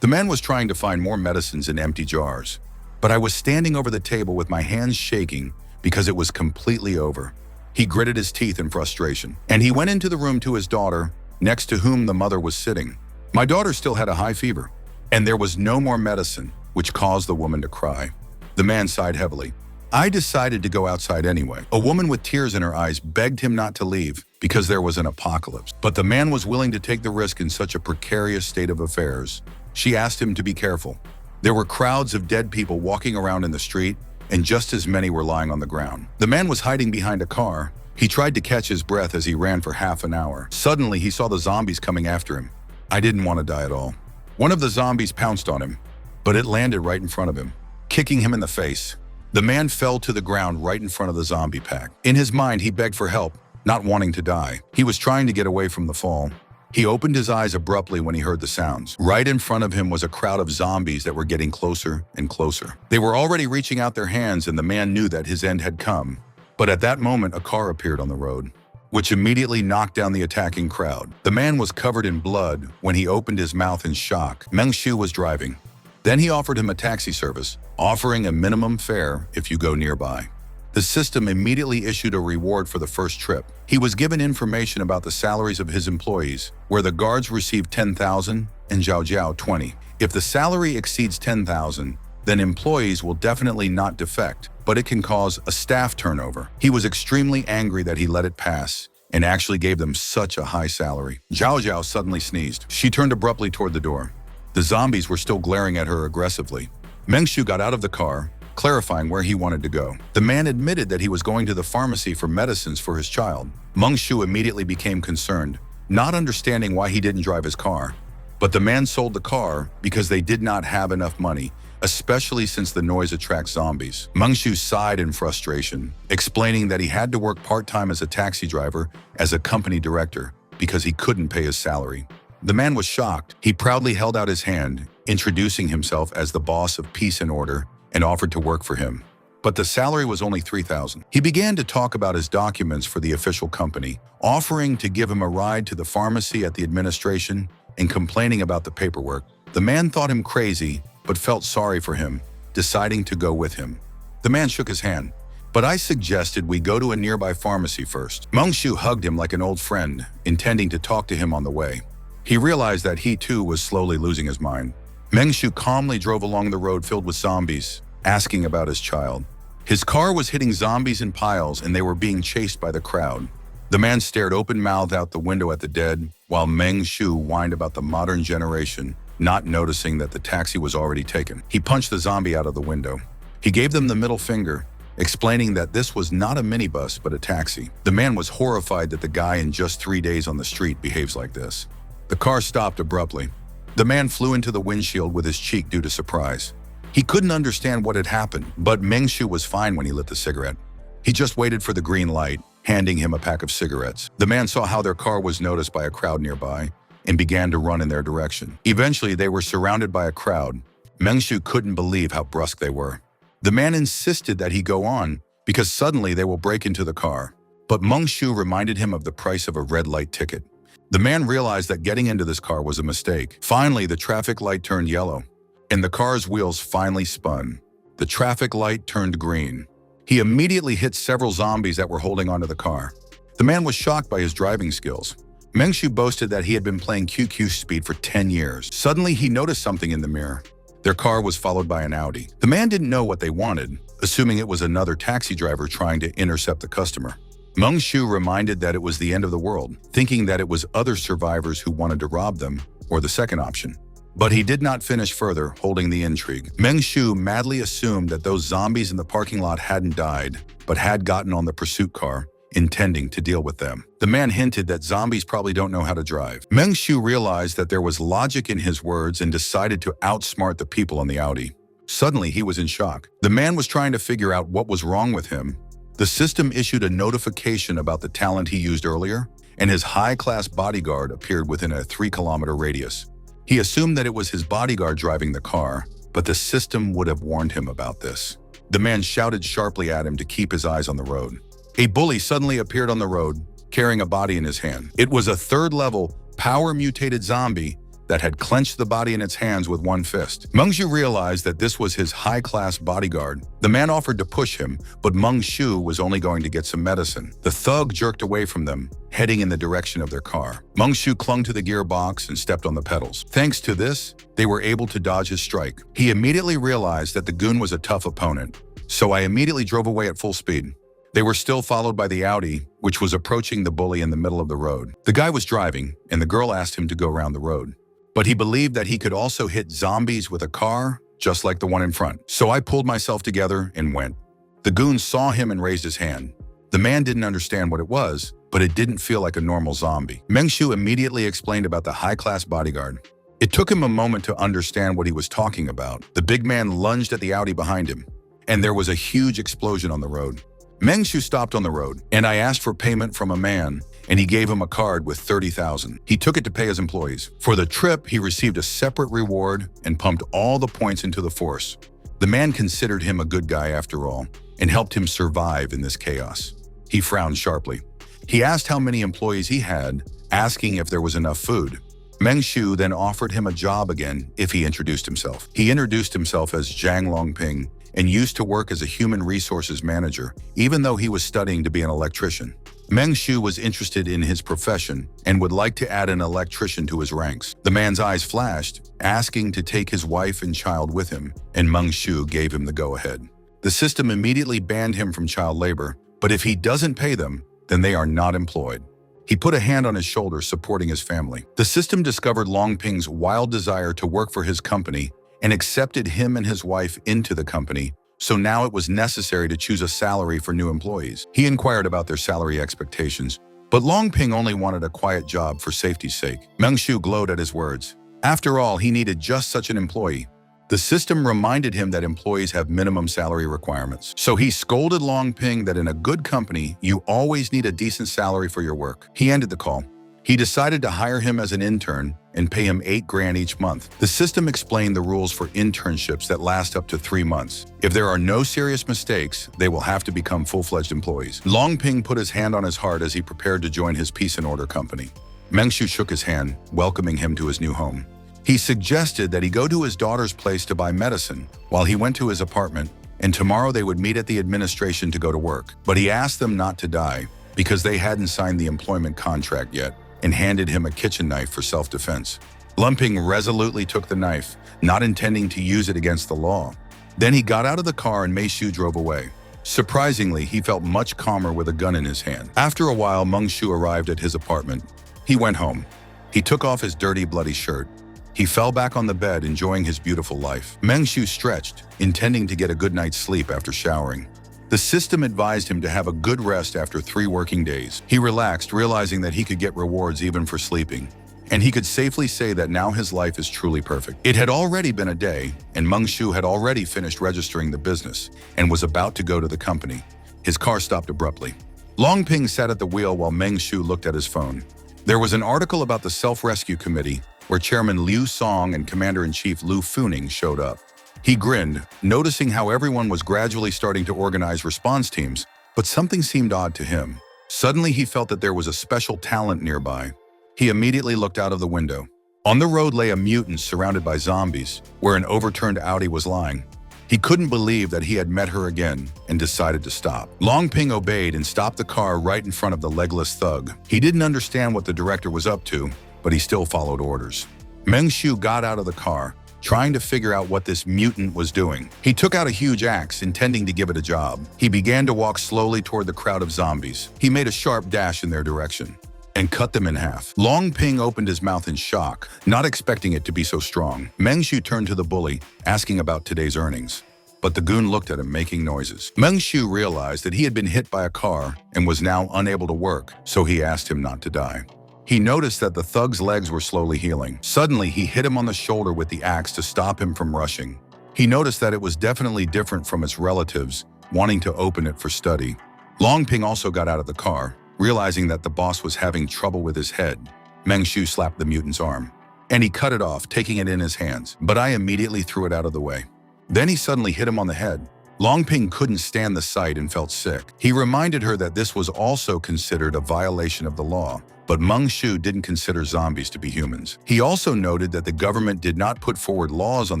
Speaker 1: The man was trying to find more medicines in empty jars. But I was standing over the table with my hands shaking because it was completely over. He gritted his teeth in frustration, and he went into the room to his daughter, next to whom the mother was sitting. My daughter still had a high fever, and there was no more medicine, which caused the woman to cry. The man sighed heavily. I decided to go outside anyway. A woman with tears in her eyes begged him not to leave because there was an apocalypse. But the man was willing to take the risk in such a precarious state of affairs. She asked him to be careful. There were crowds of dead people walking around in the street, and just as many were lying on the ground. The man was hiding behind a car. He tried to catch his breath as he ran for half an hour. Suddenly, he saw the zombies coming after him. I didn't want to die at all. One of the zombies pounced on him, but it landed right in front of him, kicking him in the face. The man fell to the ground right in front of the zombie pack. In his mind, he begged for help, not wanting to die. He was trying to get away from the fall. He opened his eyes abruptly when he heard the sounds. Right in front of him was a crowd of zombies that were getting closer and closer. They were already reaching out their hands, and the man knew that his end had come. But at that moment, a car appeared on the road, which immediately knocked down the attacking crowd. The man was covered in blood when he opened his mouth in shock. Mengshu was driving. Then he offered him a taxi service, offering a minimum fare if you go nearby. The system immediately issued a reward for the first trip. He was given information about the salaries of his employees, where the guards received 10,000 and Zhao Zhao 20. If the salary exceeds 10,000, then employees will definitely not defect, but it can cause a staff turnover. He was extremely angry that he let it pass and actually gave them such a high salary. Zhao Zhao suddenly sneezed. She turned abruptly toward the door. The zombies were still glaring at her aggressively. Mengshu got out of the car, clarifying where he wanted to go. The man admitted that he was going to the pharmacy for medicines for his child. Mengshu immediately became concerned, not understanding why he didn't drive his car. But the man sold the car because they did not have enough money, especially since the noise attracts zombies. Mengshu sighed in frustration, explaining that he had to work part-time as a taxi driver as a company director because he couldn't pay his salary. The man was shocked. He proudly held out his hand, introducing himself as the boss of Peace and Order, and offered to work for him. But the salary was only 3,000. He began to talk about his documents for the official company, offering to give him a ride to the pharmacy at the administration and complaining about the paperwork. The man thought him crazy, but felt sorry for him, deciding to go with him. The man shook his hand. But I suggested we go to a nearby pharmacy first. Mengshu hugged him like an old friend, intending to talk to him on the way. He realized that he too was slowly losing his mind. Mengshu calmly drove along the road filled with zombies, asking about his child. His car was hitting zombies in piles and they were being chased by the crowd. The man stared open-mouthed out the window at the dead, while Mengshu whined about the modern generation, not noticing that the taxi was already taken. He punched the zombie out of the window. He gave them the middle finger, explaining that this was not a minibus but a taxi. The man was horrified that the guy in just 3 days on the street behaves like this. The car stopped abruptly. The man flew into the windshield with his cheek due to surprise. He couldn't understand what had happened, but Mengshu was fine when he lit the cigarette. He just waited for the green light, handing him a pack of cigarettes. The man saw how their car was noticed by a crowd nearby and began to run in their direction. Eventually, they were surrounded by a crowd. Mengshu couldn't believe how brusque they were. The man insisted that he go on because suddenly they will break into the car. But Mengshu reminded him of the price of a red light ticket. The man realized that getting into this car was a mistake. Finally, the traffic light turned yellow, and the car's wheels finally spun. The traffic light turned green. He immediately hit several zombies that were holding onto the car. The man was shocked by his driving skills. Mengshu boasted that he had been playing QQ Speed for 10 years. Suddenly, he noticed something in the mirror. Their car was followed by an Audi. The man didn't know what they wanted, assuming it was another taxi driver trying to intercept the customer. Mengshu reminded that it was the end of the world, thinking that it was other survivors who wanted to rob them, or the second option. But he did not finish further, holding the intrigue. Mengshu madly assumed that those zombies in the parking lot hadn't died, but had gotten on the pursuit car, intending to deal with them. The man hinted that zombies probably don't know how to drive. Mengshu realized that there was logic in his words and decided to outsmart the people on the Audi. Suddenly, he was in shock. The man was trying to figure out what was wrong with him. The system issued a notification about the talent he used earlier, and his high-class bodyguard appeared within a 3-kilometer radius. He assumed that it was his bodyguard driving the car, but the system would have warned him about this. The man shouted sharply at him to keep his eyes on the road. A bully suddenly appeared on the road, carrying a body in his hand. It was a third-level, power-mutated zombie that had clenched the body in its hands with one fist. Mengshu realized that this was his high-class bodyguard. The man offered to push him, but Mengshu was only going to get some medicine. The thug jerked away from them, heading in the direction of their car. Mengshu clung to the gearbox and stepped on the pedals. Thanks to this, they were able to dodge his strike. He immediately realized that the goon was a tough opponent, so I immediately drove away at full speed. They were still followed by the Audi, which was approaching the bully in the middle of the road. The guy was driving, and the girl asked him to go around the road. But he believed that he could also hit zombies with a car, just like the one in front. So I pulled myself together and went. The goon saw him and raised his hand. The man didn't understand what it was, but it didn't feel like a normal zombie. Mengshu immediately explained about the high-class bodyguard. It took him a moment to understand what he was talking about. The big man lunged at the Audi behind him, and there was a huge explosion on the road. Mengshu stopped on the road, and I asked for payment from a man, and he gave him a card with 30,000. He took it to pay his employees. For the trip, he received a separate reward and pumped all the points into the force. The man considered him a good guy after all, and helped him survive in this chaos. He frowned sharply. He asked how many employees he had, asking if there was enough food. Mengshu then offered him a job again if he introduced himself. He introduced himself as Zhang Longping, and used to work as a human resources manager, even though he was studying to be an electrician. Mengshu was interested in his profession and would like to add an electrician to his ranks. The man's eyes flashed, asking to take his wife and child with him, and Mengshu gave him the go-ahead. The system immediately banned him from child labor, but if he doesn't pay them, then they are not employed. He put a hand on his shoulder, supporting his family. The system discovered Longping's wild desire to work for his company and accepted him and his wife into the company, so now it was necessary to choose a salary for new employees. He inquired about their salary expectations, but Longping only wanted a quiet job for safety's sake. Mengshu glowed at his words. After all, he needed just such an employee. The system reminded him that employees have minimum salary requirements. So he scolded Longping that in a good company, you always need a decent salary for your work. He ended the call. He decided to hire him as an intern and pay him $8,000 each month. The system explained the rules for internships that last up to 3 months. If there are no serious mistakes, they will have to become full-fledged employees. Longping put his hand on his heart as he prepared to join his Peace and Order company. Mengshu shook his hand, welcoming him to his new home. He suggested that he go to his daughter's place to buy medicine while he went to his apartment, and tomorrow they would meet at the administration to go to work. But he asked them not to die because they hadn't signed the employment contract yet, and handed him a kitchen knife for self-defense. Longping resolutely took the knife, not intending to use it against the law. Then he got out of the car and Mengshu drove away. Surprisingly, he felt much calmer with a gun in his hand. After a while, Mengshu arrived at his apartment. He went home. He took off his dirty, bloody shirt. He fell back on the bed, enjoying his beautiful life. Mengshu stretched, intending to get a good night's sleep after showering. The system advised him to have a good rest after 3 working days. He relaxed, realizing that he could get rewards even for sleeping, and he could safely say that now his life is truly perfect. It had already been a day, and Mengshu had already finished registering the business and was about to go to the company. His car stopped abruptly. Longping sat at the wheel while Mengshu looked at his phone. There was an article about the Self-Rescue Committee where Chairman Liu Song and Commander-in-Chief Lu Funing showed up. He grinned, noticing how everyone was gradually starting to organize response teams, but something seemed odd to him. Suddenly, he felt that there was a special talent nearby. He immediately looked out of the window. On the road lay a mutant surrounded by zombies, where an overturned Audi was lying. He couldn't believe that he had met her again and decided to stop. Long Ping obeyed and stopped the car right in front of the legless thug. He didn't understand what the director was up to, but he still followed orders. Meng Shu got out of the car, trying to figure out what this mutant was doing. He took out a huge axe, intending to give it a job. He began to walk slowly toward the crowd of zombies. He made a sharp dash in their direction and cut them in half. Long Ping opened his mouth in shock, not expecting it to be so strong. Meng Shu turned to the bully, asking about today's earnings. But the goon looked at him, making noises. Meng Shu realized that he had been hit by a car and was now unable to work, so he asked him not to die. He noticed that the thug's legs were slowly healing. Suddenly, he hit him on the shoulder with the axe to stop him from rushing. He noticed that it was definitely different from its relatives, wanting to open it for study. Long Ping also got out of the car, realizing that the boss was having trouble with his head. Meng Shu slapped the mutant's arm, and he cut it off, taking it in his hands. But I immediately threw it out of the way. Then he suddenly hit him on the head. Long Ping couldn't stand the sight and felt sick. He reminded her that this was also considered a violation of the law, but Meng Shu didn't consider zombies to be humans. He also noted that the government did not put forward laws on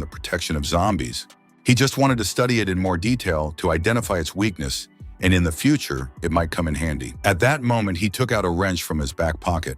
Speaker 1: the protection of zombies. He just wanted to study it in more detail to identify its weakness, and in the future, it might come in handy. At that moment, he took out a wrench from his back pocket.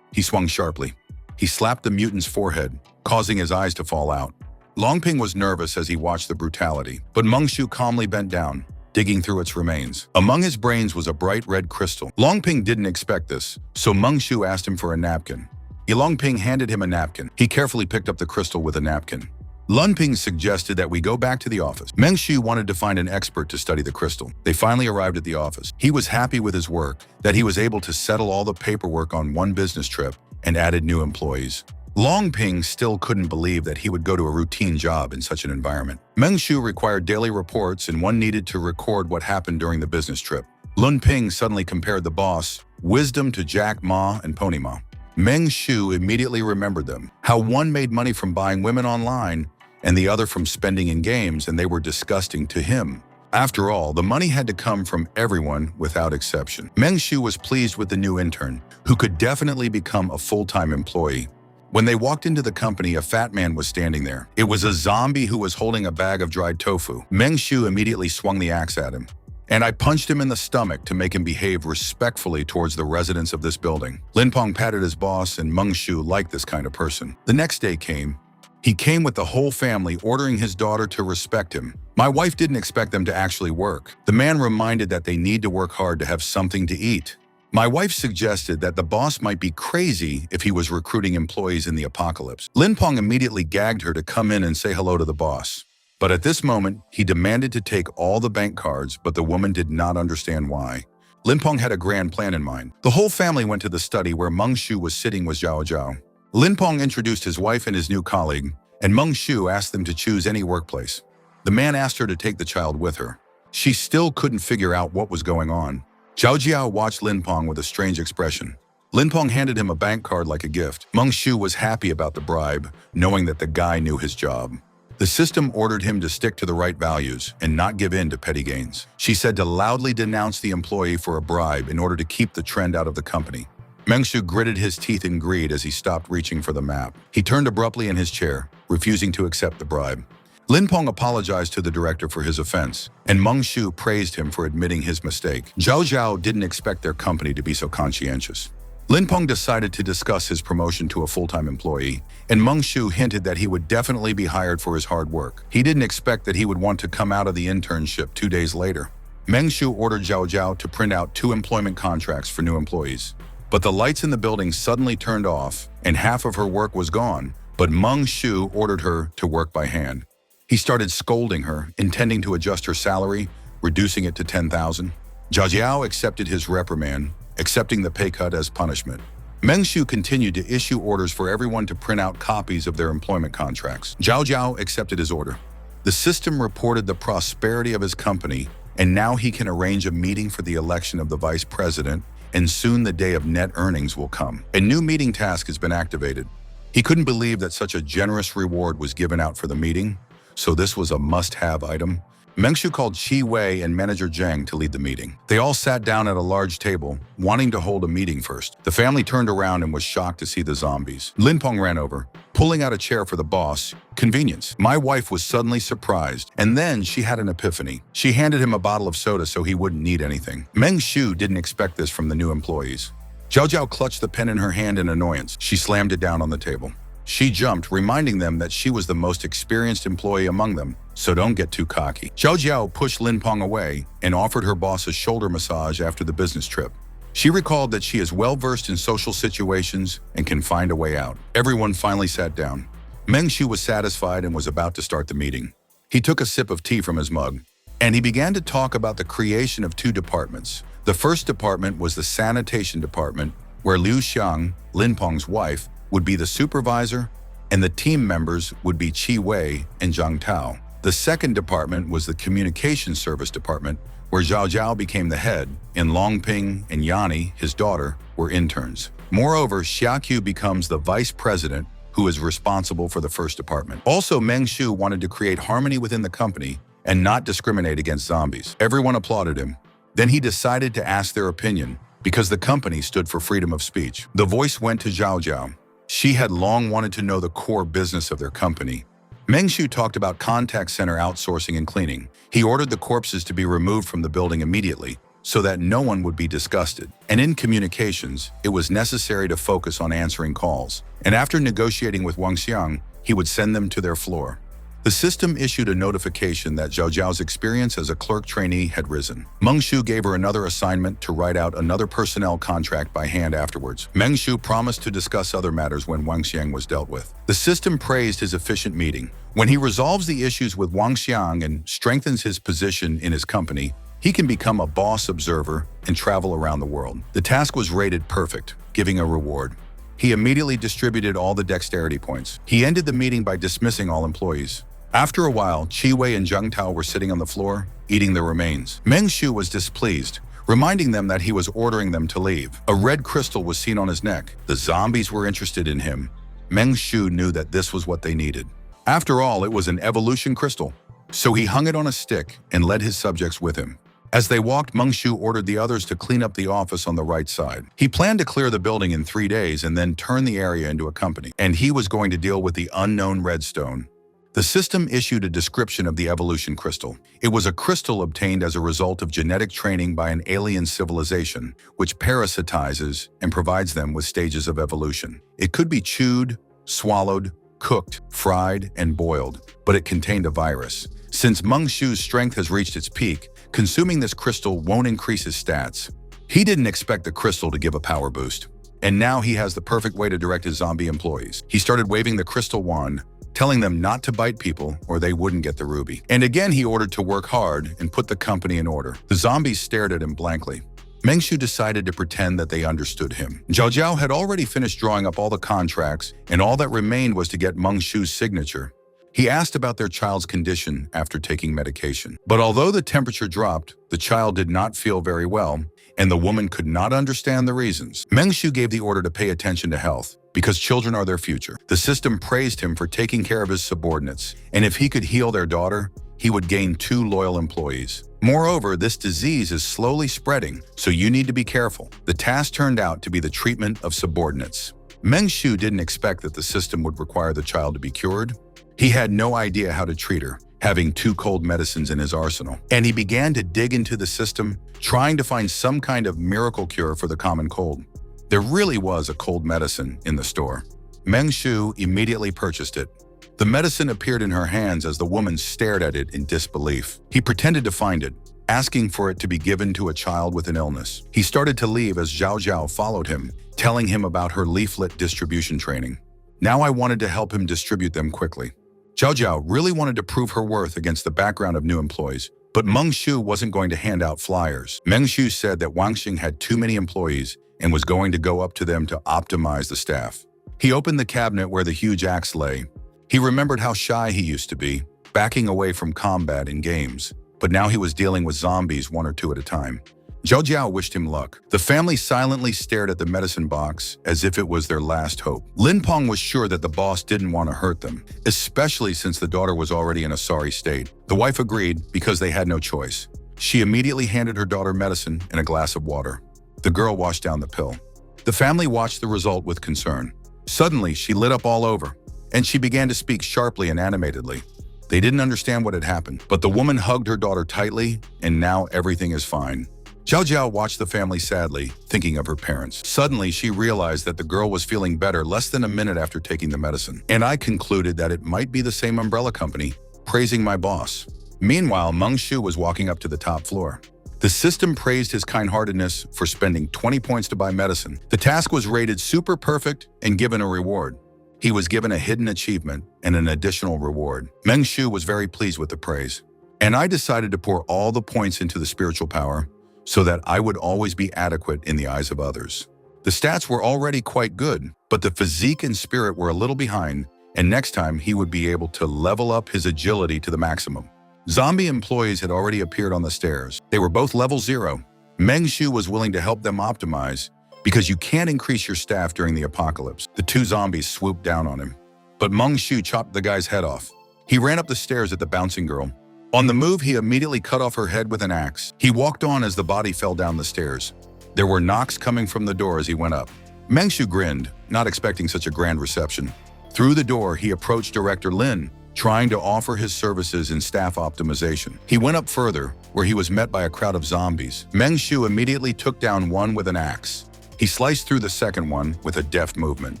Speaker 1: He swung sharply. He slapped the mutant's forehead, causing his eyes to fall out. Long Ping was nervous as he watched the brutality, but Meng Shu calmly bent down, digging through its remains. Among his brains was a bright red crystal. Long Ping didn't expect this, so Meng Shu asked him for a napkin. Long Ping handed him a napkin. He carefully picked up the crystal with a napkin. Lun Ping suggested that we go back to the office. Meng Shu wanted to find an expert to study the crystal. They finally arrived at the office. He was happy with his work, that he was able to settle all the paperwork on one business trip and added new employees. Long Ping still couldn't believe that he would go to a routine job in such an environment. Meng Shu required daily reports, and one needed to record what happened during the business trip. Lun Ping suddenly compared the boss, Wisdom, to Jack Ma and Pony Ma. Meng Shu immediately remembered them, how one made money from buying women online and the other from spending in games, and they were disgusting to him. After all, the money had to come from everyone without exception. Meng Shu was pleased with the new intern, who could definitely become a full-time employee. When they walked into the company, a fat man was standing there. It was a zombie who was holding a bag of dried tofu. Meng Shu immediately swung the axe at him, and I punched him in the stomach to make him behave respectfully towards the residents of this building. Lin Pong patted his boss, and Meng Shu liked this kind of person. The next day came. He came with the whole family, ordering his daughter to respect him. My wife didn't expect them to actually work. The man reminded that they need to work hard to have something to eat. My wife suggested that the boss might be crazy if he was recruiting employees in the apocalypse. Lin Pong immediately gagged her to come in and say hello to the boss. But at this moment, he demanded to take all the bank cards, but the woman did not understand why. Lin Pong had a grand plan in mind. The whole family went to the study where Meng Shu was sitting with Zhao Zhao. Lin Pong introduced his wife and his new colleague, and Meng Shu asked them to choose any workplace. The man asked her to take the child with her. She still couldn't figure out what was going on. Zhao Jiao watched Lin Pong with a strange expression. Lin Pong handed him a bank card like a gift. Meng Shu was happy about the bribe, knowing that the guy knew his job. The system ordered him to stick to the right values and not give in to petty gains. She said to loudly denounce the employee for a bribe in order to keep the trend out of the company. Meng Shu gritted his teeth in greed as he stopped reaching for the map. He turned abruptly in his chair, refusing to accept the bribe. Lin Pong apologized to the director for his offense, and Meng Shu praised him for admitting his mistake. Zhao Zhao didn't expect their company to be so conscientious. Lin Pong decided to discuss his promotion to a full-time employee, and Meng Shu hinted that he would definitely be hired for his hard work. He didn't expect that he would want to come out of the internship 2 days later. Meng Shu ordered Zhao Zhao to print out 2 employment contracts for new employees. But the lights in the building suddenly turned off, and half of her work was gone, but Meng Shu ordered her to work by hand. He started scolding her, intending to adjust her salary, reducing it to 10,000. Zhao Jiao accepted his reprimand, accepting the pay cut as punishment. Meng Shu continued to issue orders for everyone to print out copies of their employment contracts. Zhao Jiao accepted his order. The system reported the prosperity of his company, and now he can arrange a meeting for the election of the vice president, and soon the day of net earnings will come. A new meeting task has been activated. He couldn't believe that such a generous reward was given out for the meeting, so this was a must-have item. Meng Shu called Qi Wei and manager Zhang to lead the meeting. They all sat down at a large table, wanting to hold a meeting first. The family turned around and was shocked to see the zombies. Lin Peng ran over, pulling out a chair for the boss. Convenience. My wife was suddenly surprised, and then she had an epiphany. She handed him a bottle of soda so he wouldn't need anything. Meng Shu didn't expect this from the new employees. Zhao Zhao clutched the pen in her hand in annoyance. She slammed it down on the table. She jumped, reminding them that she was the most experienced employee among them, so don't get too cocky. Zhao Jiao pushed Lin Peng away and offered her boss a shoulder massage after the business trip. She recalled that she is well-versed in social situations and can find a way out. Everyone finally sat down. Meng Shu was satisfied and was about to start the meeting. He took a sip of tea from his mug, and he began to talk about the creation of two departments. The first department was the sanitation department, where Liu Xiang, Lin Peng's wife, would be the supervisor, and the team members would be Qi Wei and Zhang Tao. The second department was the communication service department, where Zhao Zhao became the head, and Longping and Yani, his daughter, were interns. Moreover, Xiaqiu becomes the vice president, who is responsible for the first department. Also, Meng Shu wanted to create harmony within the company and not discriminate against zombies. Everyone applauded him. Then he decided to ask their opinion, because the company stood for freedom of speech. The voice went to Zhao Zhao. She had long wanted to know the core business of their company. Meng Shu talked about contact center outsourcing and cleaning. He ordered the corpses to be removed from the building immediately so that no one would be disgusted. And in communications, it was necessary to focus on answering calls. And after negotiating with Wang Xiang, he would send them to their floor. The system issued a notification that Zhao Zhao's experience as a clerk trainee had risen. Meng Shu gave her another assignment to write out another personnel contract by hand afterwards. Meng Shu promised to discuss other matters when Wang Xiang was dealt with. The system praised his efficient meeting. When he resolves the issues with Wang Xiang and strengthens his position in his company, he can become a boss observer and travel around the world. The task was rated perfect, giving a reward. He immediately distributed all the dexterity points. He ended the meeting by dismissing all employees. After a while, Qi Wei and Zhang Tao were sitting on the floor, eating the remains. Meng Shu was displeased, reminding them that he was ordering them to leave. A red crystal was seen on his neck. The zombies were interested in him. Meng Shu knew that this was what they needed. After all, it was an evolution crystal. So he hung it on a stick and led his subjects with him. As they walked, Meng Shu ordered the others to clean up the office on the right side. He planned to clear the building in 3 days and then turn the area into a company. And he was going to deal with the unknown redstone. The system issued a description of the evolution crystal. It was a crystal obtained as a result of genetic training by an alien civilization, which parasitizes and provides them with stages of evolution. It could be chewed, swallowed, cooked, fried, and boiled, but it contained a virus. Since Meng Shu's strength has reached its peak, consuming this crystal won't increase his stats. He didn't expect the crystal to give a power boost. And now he has the perfect way to direct his zombie employees. He started waving the crystal wand, telling them not to bite people or they wouldn't get the ruby. And again, he ordered to work hard and put the company in order. The zombies stared at him blankly. Meng Shu decided to pretend that they understood him. Zhao Zhao had already finished drawing up all the contracts, and all that remained was to get Meng Shu's signature. He asked about their child's condition after taking medication. But although the temperature dropped, the child did not feel very well, and the woman could not understand the reasons. Meng Shu gave the order to pay attention to health, because children are their future. The system praised him for taking care of his subordinates, and if he could heal their daughter, he would gain 2 loyal employees. Moreover, this disease is slowly spreading, so you need to be careful. The task turned out to be the treatment of subordinates. Meng Shu didn't expect that the system would require the child to be cured. He had no idea how to treat her, having 2 cold medicines in his arsenal. And he began to dig into the system, trying to find some kind of miracle cure for the common cold. There really was a cold medicine in the store. Meng Shu immediately purchased it. The medicine appeared in her hands as the woman stared at it in disbelief. He pretended to find it, asking for it to be given to a child with an illness. He started to leave as Zhao Zhao followed him, telling him about her leaflet distribution training. Now I wanted to help him distribute them quickly. Zhao Zhao really wanted to prove her worth against the background of new employees, but Meng Shu wasn't going to hand out flyers. Meng Shu said that Wang Xing had too many employees and was going to go up to them to optimize the staff. He opened the cabinet where the huge axe lay. He remembered how shy he used to be, backing away from combat in games, but now he was dealing with zombies 1 or 2 at a time. Zhao Jiao wished him luck. The family silently stared at the medicine box as if it was their last hope. Lin Peng was sure that the boss didn't want to hurt them, especially since the daughter was already in a sorry state. The wife agreed because they had no choice. She immediately handed her daughter medicine and a glass of water. The girl washed down the pill. The family watched the result with concern. Suddenly, she lit up all over, and she began to speak sharply and animatedly. They didn't understand what had happened, but the woman hugged her daughter tightly, and now everything is fine. Zhao Jiao watched the family sadly, thinking of her parents. Suddenly, she realized that the girl was feeling better less than a minute after taking the medicine. And I concluded that it might be the same umbrella company, praising my boss. Meanwhile, Meng Shu was walking up to the top floor. The system praised his kind-heartedness for spending 20 points to buy medicine. The task was rated super perfect and given a reward. He was given a hidden achievement and an additional reward. Meng Shu was very pleased with the praise. And I decided to pour all the points into the spiritual power so that I would always be adequate in the eyes of others. The stats were already quite good, but the physique and spirit were a little behind, and next time he would be able to level up his agility to the maximum. Zombie employees had already appeared on the stairs. They were both level 0. Meng Shu was willing to help them optimize because you can't increase your staff during the apocalypse. The 2 zombies swooped down on him, but Meng Shu chopped the guy's head off. He ran up the stairs at the bouncing girl. On the move, he immediately cut off her head with an axe. He walked on as the body fell down the stairs. There were knocks coming from the door as he went up. Meng Shu grinned, not expecting such a grand reception. Through the door, he approached Director Lin, trying to offer his services in staff optimization. He went up further, where he was met by a crowd of zombies. Meng Shu immediately took down one with an axe. He sliced through the second one with a deft movement.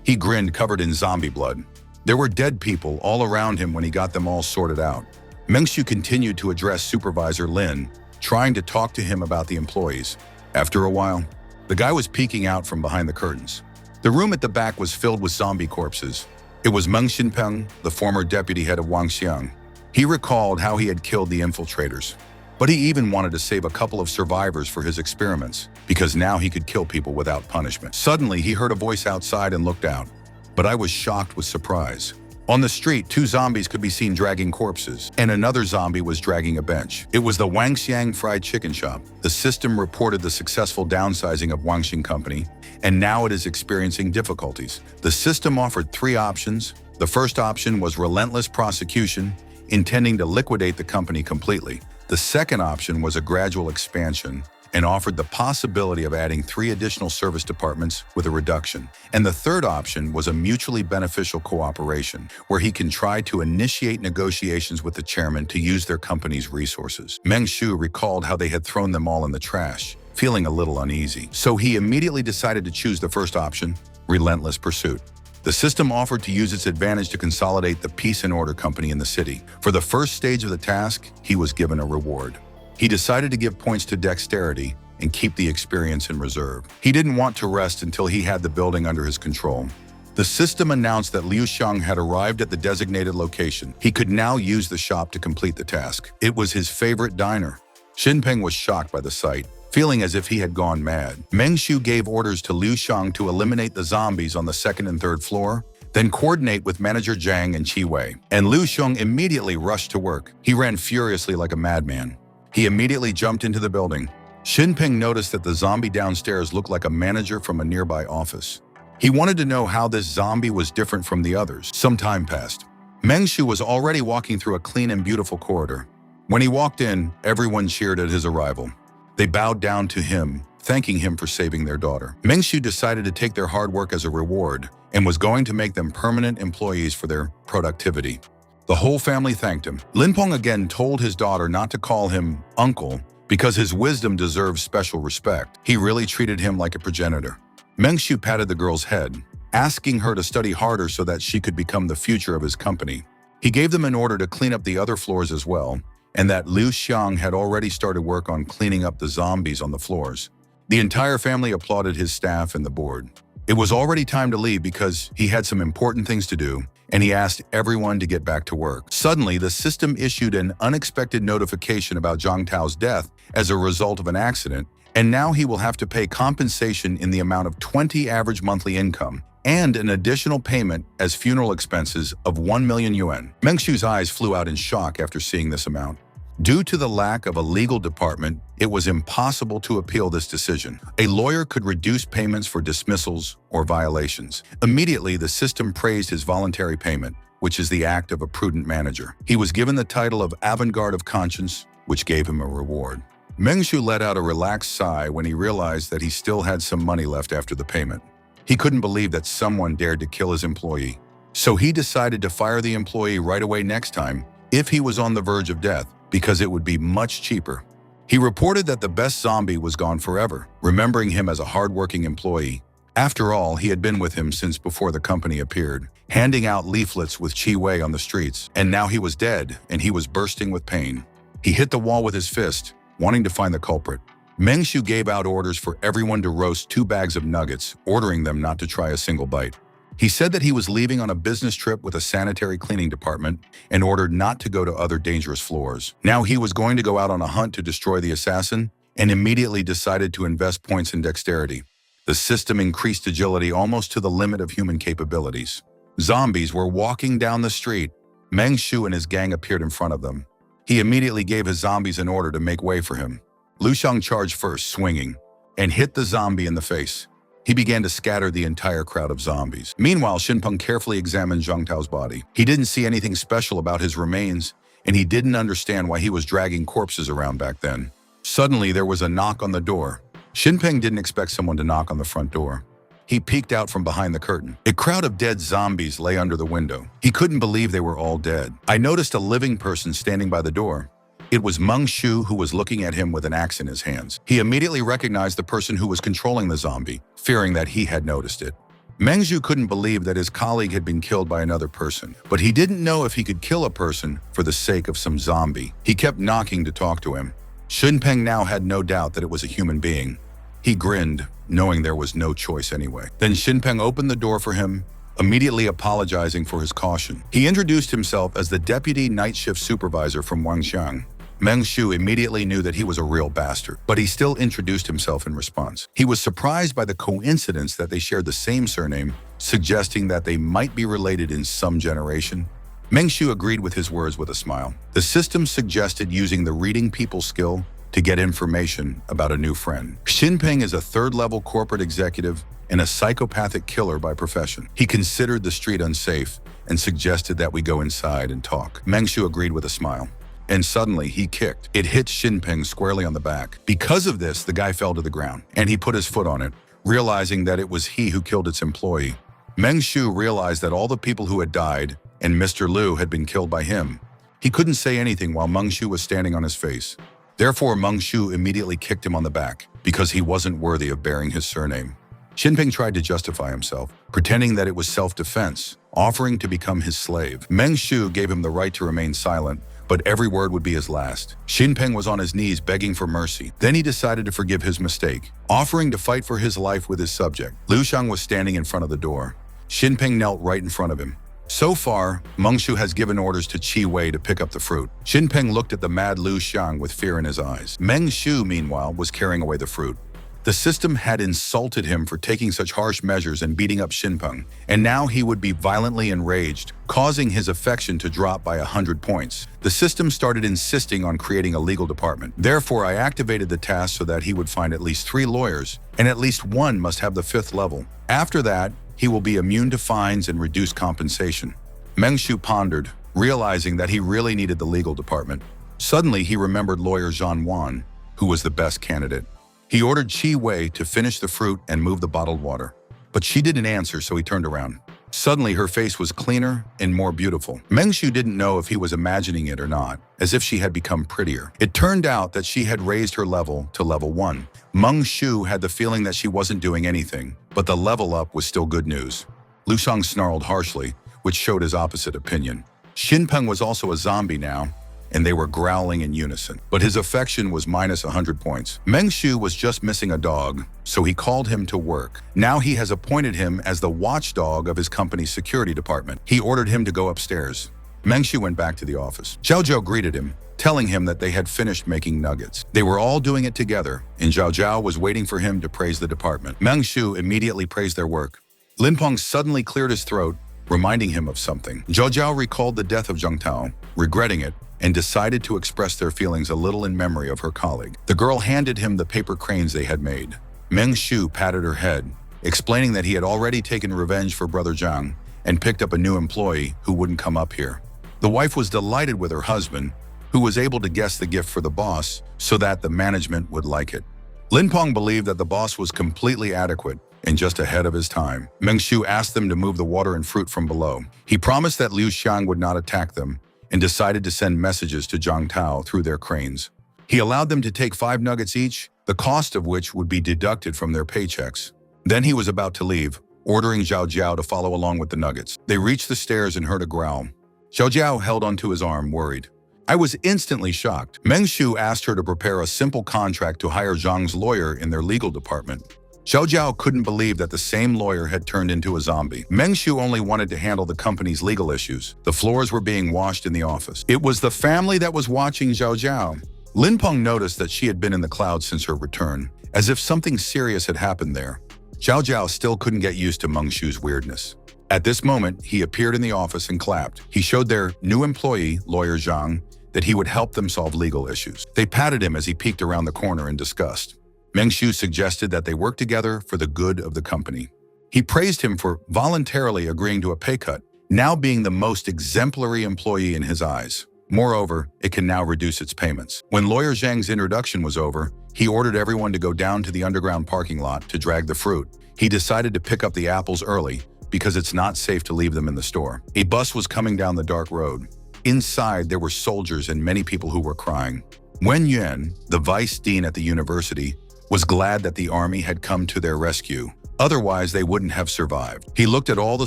Speaker 1: He grinned, covered in zombie blood. There were dead people all around him when he got them all sorted out. Meng Shu continued to address Supervisor Lin, trying to talk to him about the employees. After a while, the guy was peeking out from behind the curtains. The room at the back was filled with zombie corpses. It was Meng Xinpeng, the former deputy head of Wangxiang. He recalled how he had killed the infiltrators, but he even wanted to save a couple of survivors for his experiments, because now he could kill people without punishment. Suddenly, he heard a voice outside and looked out, but I was shocked with surprise. On the street, 2 zombies could be seen dragging corpses, and another zombie was dragging a bench. It was the Wangxiang fried chicken shop. The system reported the successful downsizing of Wangxing Company, and now it is experiencing difficulties. The system offered 3 options. The first option was relentless prosecution, intending to liquidate the company completely. The second option was a gradual expansion and offered the possibility of adding 3 additional service departments with a reduction. And the third option was a mutually beneficial cooperation, where he can try to initiate negotiations with the chairman to use their company's resources. Meng Shu recalled how they had thrown them all in the trash, feeling a little uneasy. So he immediately decided to choose the first option, relentless pursuit. The system offered to use its advantage to consolidate the Peace and Order Company in the city. For the first stage of the task, he was given a reward. He decided to give points to dexterity and keep the experience in reserve. He didn't want to rest until he had the building under his control. The system announced that Liu Xiang had arrived at the designated location. He could now use the shop to complete the task. It was his favorite diner. Xinpeng was shocked by the sight, feeling as if he had gone mad. Meng Shu gave orders to Liu Xiang to eliminate the zombies on the 2nd and 3rd floor, then coordinate with Manager Zhang and Qi Wei. And Liu Xiang immediately rushed to work. He ran furiously like a madman. He immediately jumped into the building. Xinpeng noticed that the zombie downstairs looked like a manager from a nearby office. He wanted to know how this zombie was different from the others. Some time passed. Meng Shu was already walking through a clean and beautiful corridor. When he walked in, everyone cheered at his arrival. They bowed down to him, thanking him for saving their daughter. Meng Shu decided to take their hard work as a reward and was going to make them permanent employees for their productivity. The whole family thanked him. Lin Peng again told his daughter not to call him uncle because his wisdom deserves special respect. He really treated him like a progenitor. Meng Shu patted the girl's head, asking her to study harder so that she could become the future of his company. He gave them an order to clean up the other floors as well, and that Liu Xiang had already started work on cleaning up the zombies on the floors. The entire family applauded his staff and the board. It was already time to leave because he had some important things to do, and he asked everyone to get back to work. Suddenly, the system issued an unexpected notification about Zhang Tao's death as a result of an accident, and now he will have to pay compensation in the amount of 20 average monthly income and an additional payment as funeral expenses of 1 million yuan. Meng Shu's eyes flew out in shock after seeing this amount. Due to the lack of a legal department, it was impossible to appeal this decision. A lawyer could reduce payments for dismissals or violations. Immediately, the system praised his voluntary payment, which is the act of a prudent manager. He was given the title of Avant-Garde of Conscience, which gave him a reward. Meng Shu let out a relaxed sigh when he realized that he still had some money left after the payment. He couldn't believe that someone dared to kill his employee. So he decided to fire the employee right away next time, if he was on the verge of death, because it would be much cheaper. He reported that the best zombie was gone forever, remembering him as a hardworking employee. After all, he had been with him since before the company appeared, handing out leaflets with Chi Wei on the streets, and now he was dead, and he was bursting with pain. He hit the wall with his fist, wanting to find the culprit. Meng Shu gave out orders for everyone to roast 2 bags of nuggets, ordering them not to try a single bite. He said that he was leaving on a business trip with a sanitary cleaning department and ordered not to go to other dangerous floors. Now he was going to go out on a hunt to destroy the assassin and immediately decided to invest points in dexterity. The system increased agility almost to the limit of human capabilities. Zombies were walking down the street. Meng Shu and his gang appeared in front of them. He immediately gave his zombies an order to make way for him. Lu Shang charged first, swinging, and hit the zombie in the face. He began to scatter the entire crowd of zombies. Meanwhile, Xinpeng carefully examined Zhang Tao's body. He didn't see anything special about his remains, and he didn't understand why he was dragging corpses around back then. Suddenly, there was a knock on the door. Xinpeng didn't expect someone to knock on the front door. He peeked out from behind the curtain. A crowd of dead zombies lay under the window. He couldn't believe they were all dead. I noticed a living person standing by the door. It was Meng Shu, who was looking at him with an axe in his hands. He immediately recognized the person who was controlling the zombie, fearing that he had noticed it. Meng Shu couldn't believe that his colleague had been killed by another person, but he didn't know if he could kill a person for the sake of some zombie. He kept knocking to talk to him. Xinpeng now had no doubt that it was a human being. He grinned, knowing there was no choice anyway. Then Xinpeng opened the door for him, immediately apologizing for his caution. He introduced himself as the deputy night shift supervisor from Wangxiang. Meng Shu immediately knew that he was a real bastard, but he still introduced himself in response. He was surprised by the coincidence that they shared the same surname, suggesting that they might be related in some generation. Meng Shu agreed with his words with a smile. The system suggested using the reading people skill to get information about a new friend. Xinpeng is a third-level corporate executive and a psychopathic killer by profession. He considered the street unsafe and suggested that we go inside and talk. Meng Shu agreed with a smile. And suddenly, he kicked. It hit Xinpeng squarely on the back. Because of this, the guy fell to the ground, and he put his foot on it, realizing that it was he who killed its employee. Meng Shu realized that all the people who had died and Mr. Liu had been killed by him. He couldn't say anything while Meng Shu was standing on his face. Therefore, Meng Shu immediately kicked him on the back, because he wasn't worthy of bearing his surname. Xinpeng tried to justify himself, pretending that it was self-defense, offering to become his slave. Meng Shu gave him the right to remain silent, but every word would be his last. Xinpeng was on his knees begging for mercy. Then he decided to forgive his mistake, offering to fight for his life with his subject. Lu Shang was standing in front of the door. Xinpeng knelt right in front of him. So far, Meng Shu has given orders to Chi Wei to pick up the fruit. Xinpeng looked at the mad Lu Shang with fear in his eyes. Meng Shu, meanwhile, was carrying away the fruit. The system had insulted him for taking such harsh measures and beating up Xinpeng, and now he would be violently enraged, causing his affection to drop by 100 points. The system started insisting on creating a legal department. Therefore, I activated the task so that he would find at least 3 lawyers, and at least one must have the 5th level. After that, he will be immune to fines and reduced compensation. Meng Shu pondered, realizing that he really needed the legal department. Suddenly, he remembered lawyer Zhan Wan, who was the best candidate. He ordered Chi Wei to finish the fruit and move the bottled water. But she didn't answer, so he turned around. Suddenly, her face was cleaner and more beautiful. Meng Shu didn't know if he was imagining it or not, as if she had become prettier. It turned out that she had raised her level to level 1. Meng Shu had the feeling that she wasn't doing anything, but the level up was still good news. Lu Shang snarled harshly, which showed his opposite opinion. Xinpeng was also a zombie now, and they were growling in unison. But his affection was minus 100 points. Meng Shu was just missing a dog, so he called him to work. Now he has appointed him as the watchdog of his company's security department. He ordered him to go upstairs. Meng Shu went back to the office. Zhao Zhao greeted him, telling him that they had finished making nuggets. They were all doing it together, and Zhao Zhao was waiting for him to praise the department. Meng Shu immediately praised their work. Lin Peng suddenly cleared his throat reminding him of something. Zhao Jiao recalled the death of Zhang Tao, regretting it, and decided to express their feelings a little in memory of her colleague. The girl handed him the paper cranes they had made. Meng Shu patted her head, explaining that he had already taken revenge for Brother Zhang and picked up a new employee who wouldn't come up here. The wife was delighted with her husband, who was able to guess the gift for the boss so that the management would like it. Lin Peng believed that the boss was completely adequate and just ahead of his time. Meng Shu asked them to move the water and fruit from below. He promised that Liu Xiang would not attack them and decided to send messages to Zhang Tao through their cranes. He allowed them to take 5 nuggets each, the cost of which would be deducted from their paychecks. Then he was about to leave, ordering Zhao Jiao to follow along with the nuggets. They reached the stairs and heard a growl. Zhao Jiao held onto his arm, worried. I was instantly shocked. Meng Shu asked her to prepare a simple contract to hire Zhang's lawyer in their legal department. Zhao Jiao couldn't believe that the same lawyer had turned into a zombie. Meng Shu only wanted to handle the company's legal issues. The floors were being washed in the office. It was the family that was watching Zhao Jiao. Lin Peng noticed that she had been in the clouds since her return, as if something serious had happened there. Zhao Jiao still couldn't get used to Meng Shu's weirdness. At this moment, he appeared in the office and clapped. He showed their new employee, lawyer Zhang, that he would help them solve legal issues. They patted him as he peeked around the corner in disgust. Meng Shu suggested that they work together for the good of the company. He praised him for voluntarily agreeing to a pay cut, now being the most exemplary employee in his eyes. Moreover, it can now reduce its payments. When lawyer Zhang's introduction was over, he ordered everyone to go down to the underground parking lot to drag the fruit. He decided to pick up the apples early because it's not safe to leave them in the store. A bus was coming down the dark road. Inside, there were soldiers and many people who were crying. Wen Yuan, the vice dean at the university, was glad that the army had come to their rescue. Otherwise, they wouldn't have survived. He looked at all the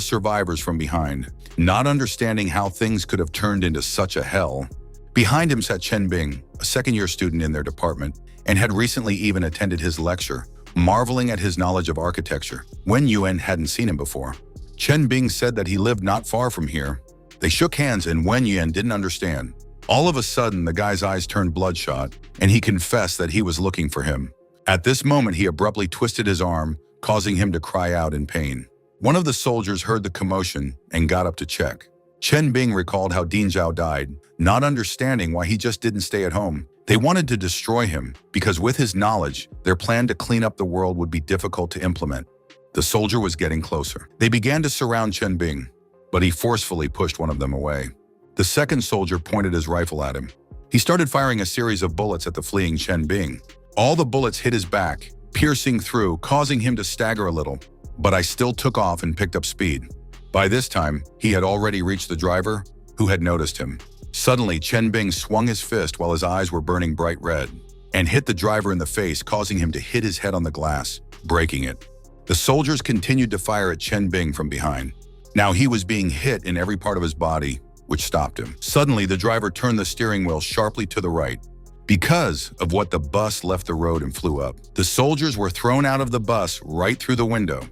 Speaker 1: survivors from behind, not understanding how things could have turned into such a hell. Behind him sat Chen Bing, a second-year student in their department, and had recently even attended his lecture, marveling at his knowledge of architecture. Wen Yuan hadn't seen him before. Chen Bing said that he lived not far from here. They shook hands and Wen Yuan didn't understand. All of a sudden, the guy's eyes turned bloodshot, and he confessed that he was looking for him. At this moment, he abruptly twisted his arm, causing him to cry out in pain. One of the soldiers heard the commotion and got up to check. Chen Bing recalled how Ding Zhao died, not understanding why he just didn't stay at home. They wanted to destroy him because with his knowledge, their plan to clean up the world would be difficult to implement. The soldier was getting closer. They began to surround Chen Bing, but he forcefully pushed one of them away. The second soldier pointed his rifle at him. He started firing a series of bullets at the fleeing Chen Bing. All the bullets hit his back, piercing through, causing him to stagger a little. But I still took off and picked up speed. By this time, he had already reached the driver, who had noticed him. Suddenly, Chen Bing swung his fist while his eyes were burning bright red, and hit the driver in the face, causing him to hit his head on the glass, breaking it. The soldiers continued to fire at Chen Bing from behind. Now he was being hit in every part of his body, which stopped him. Suddenly, the driver turned the steering wheel sharply to the right. Because of what the bus left the road and flew up, the soldiers were thrown out of the bus right through the window.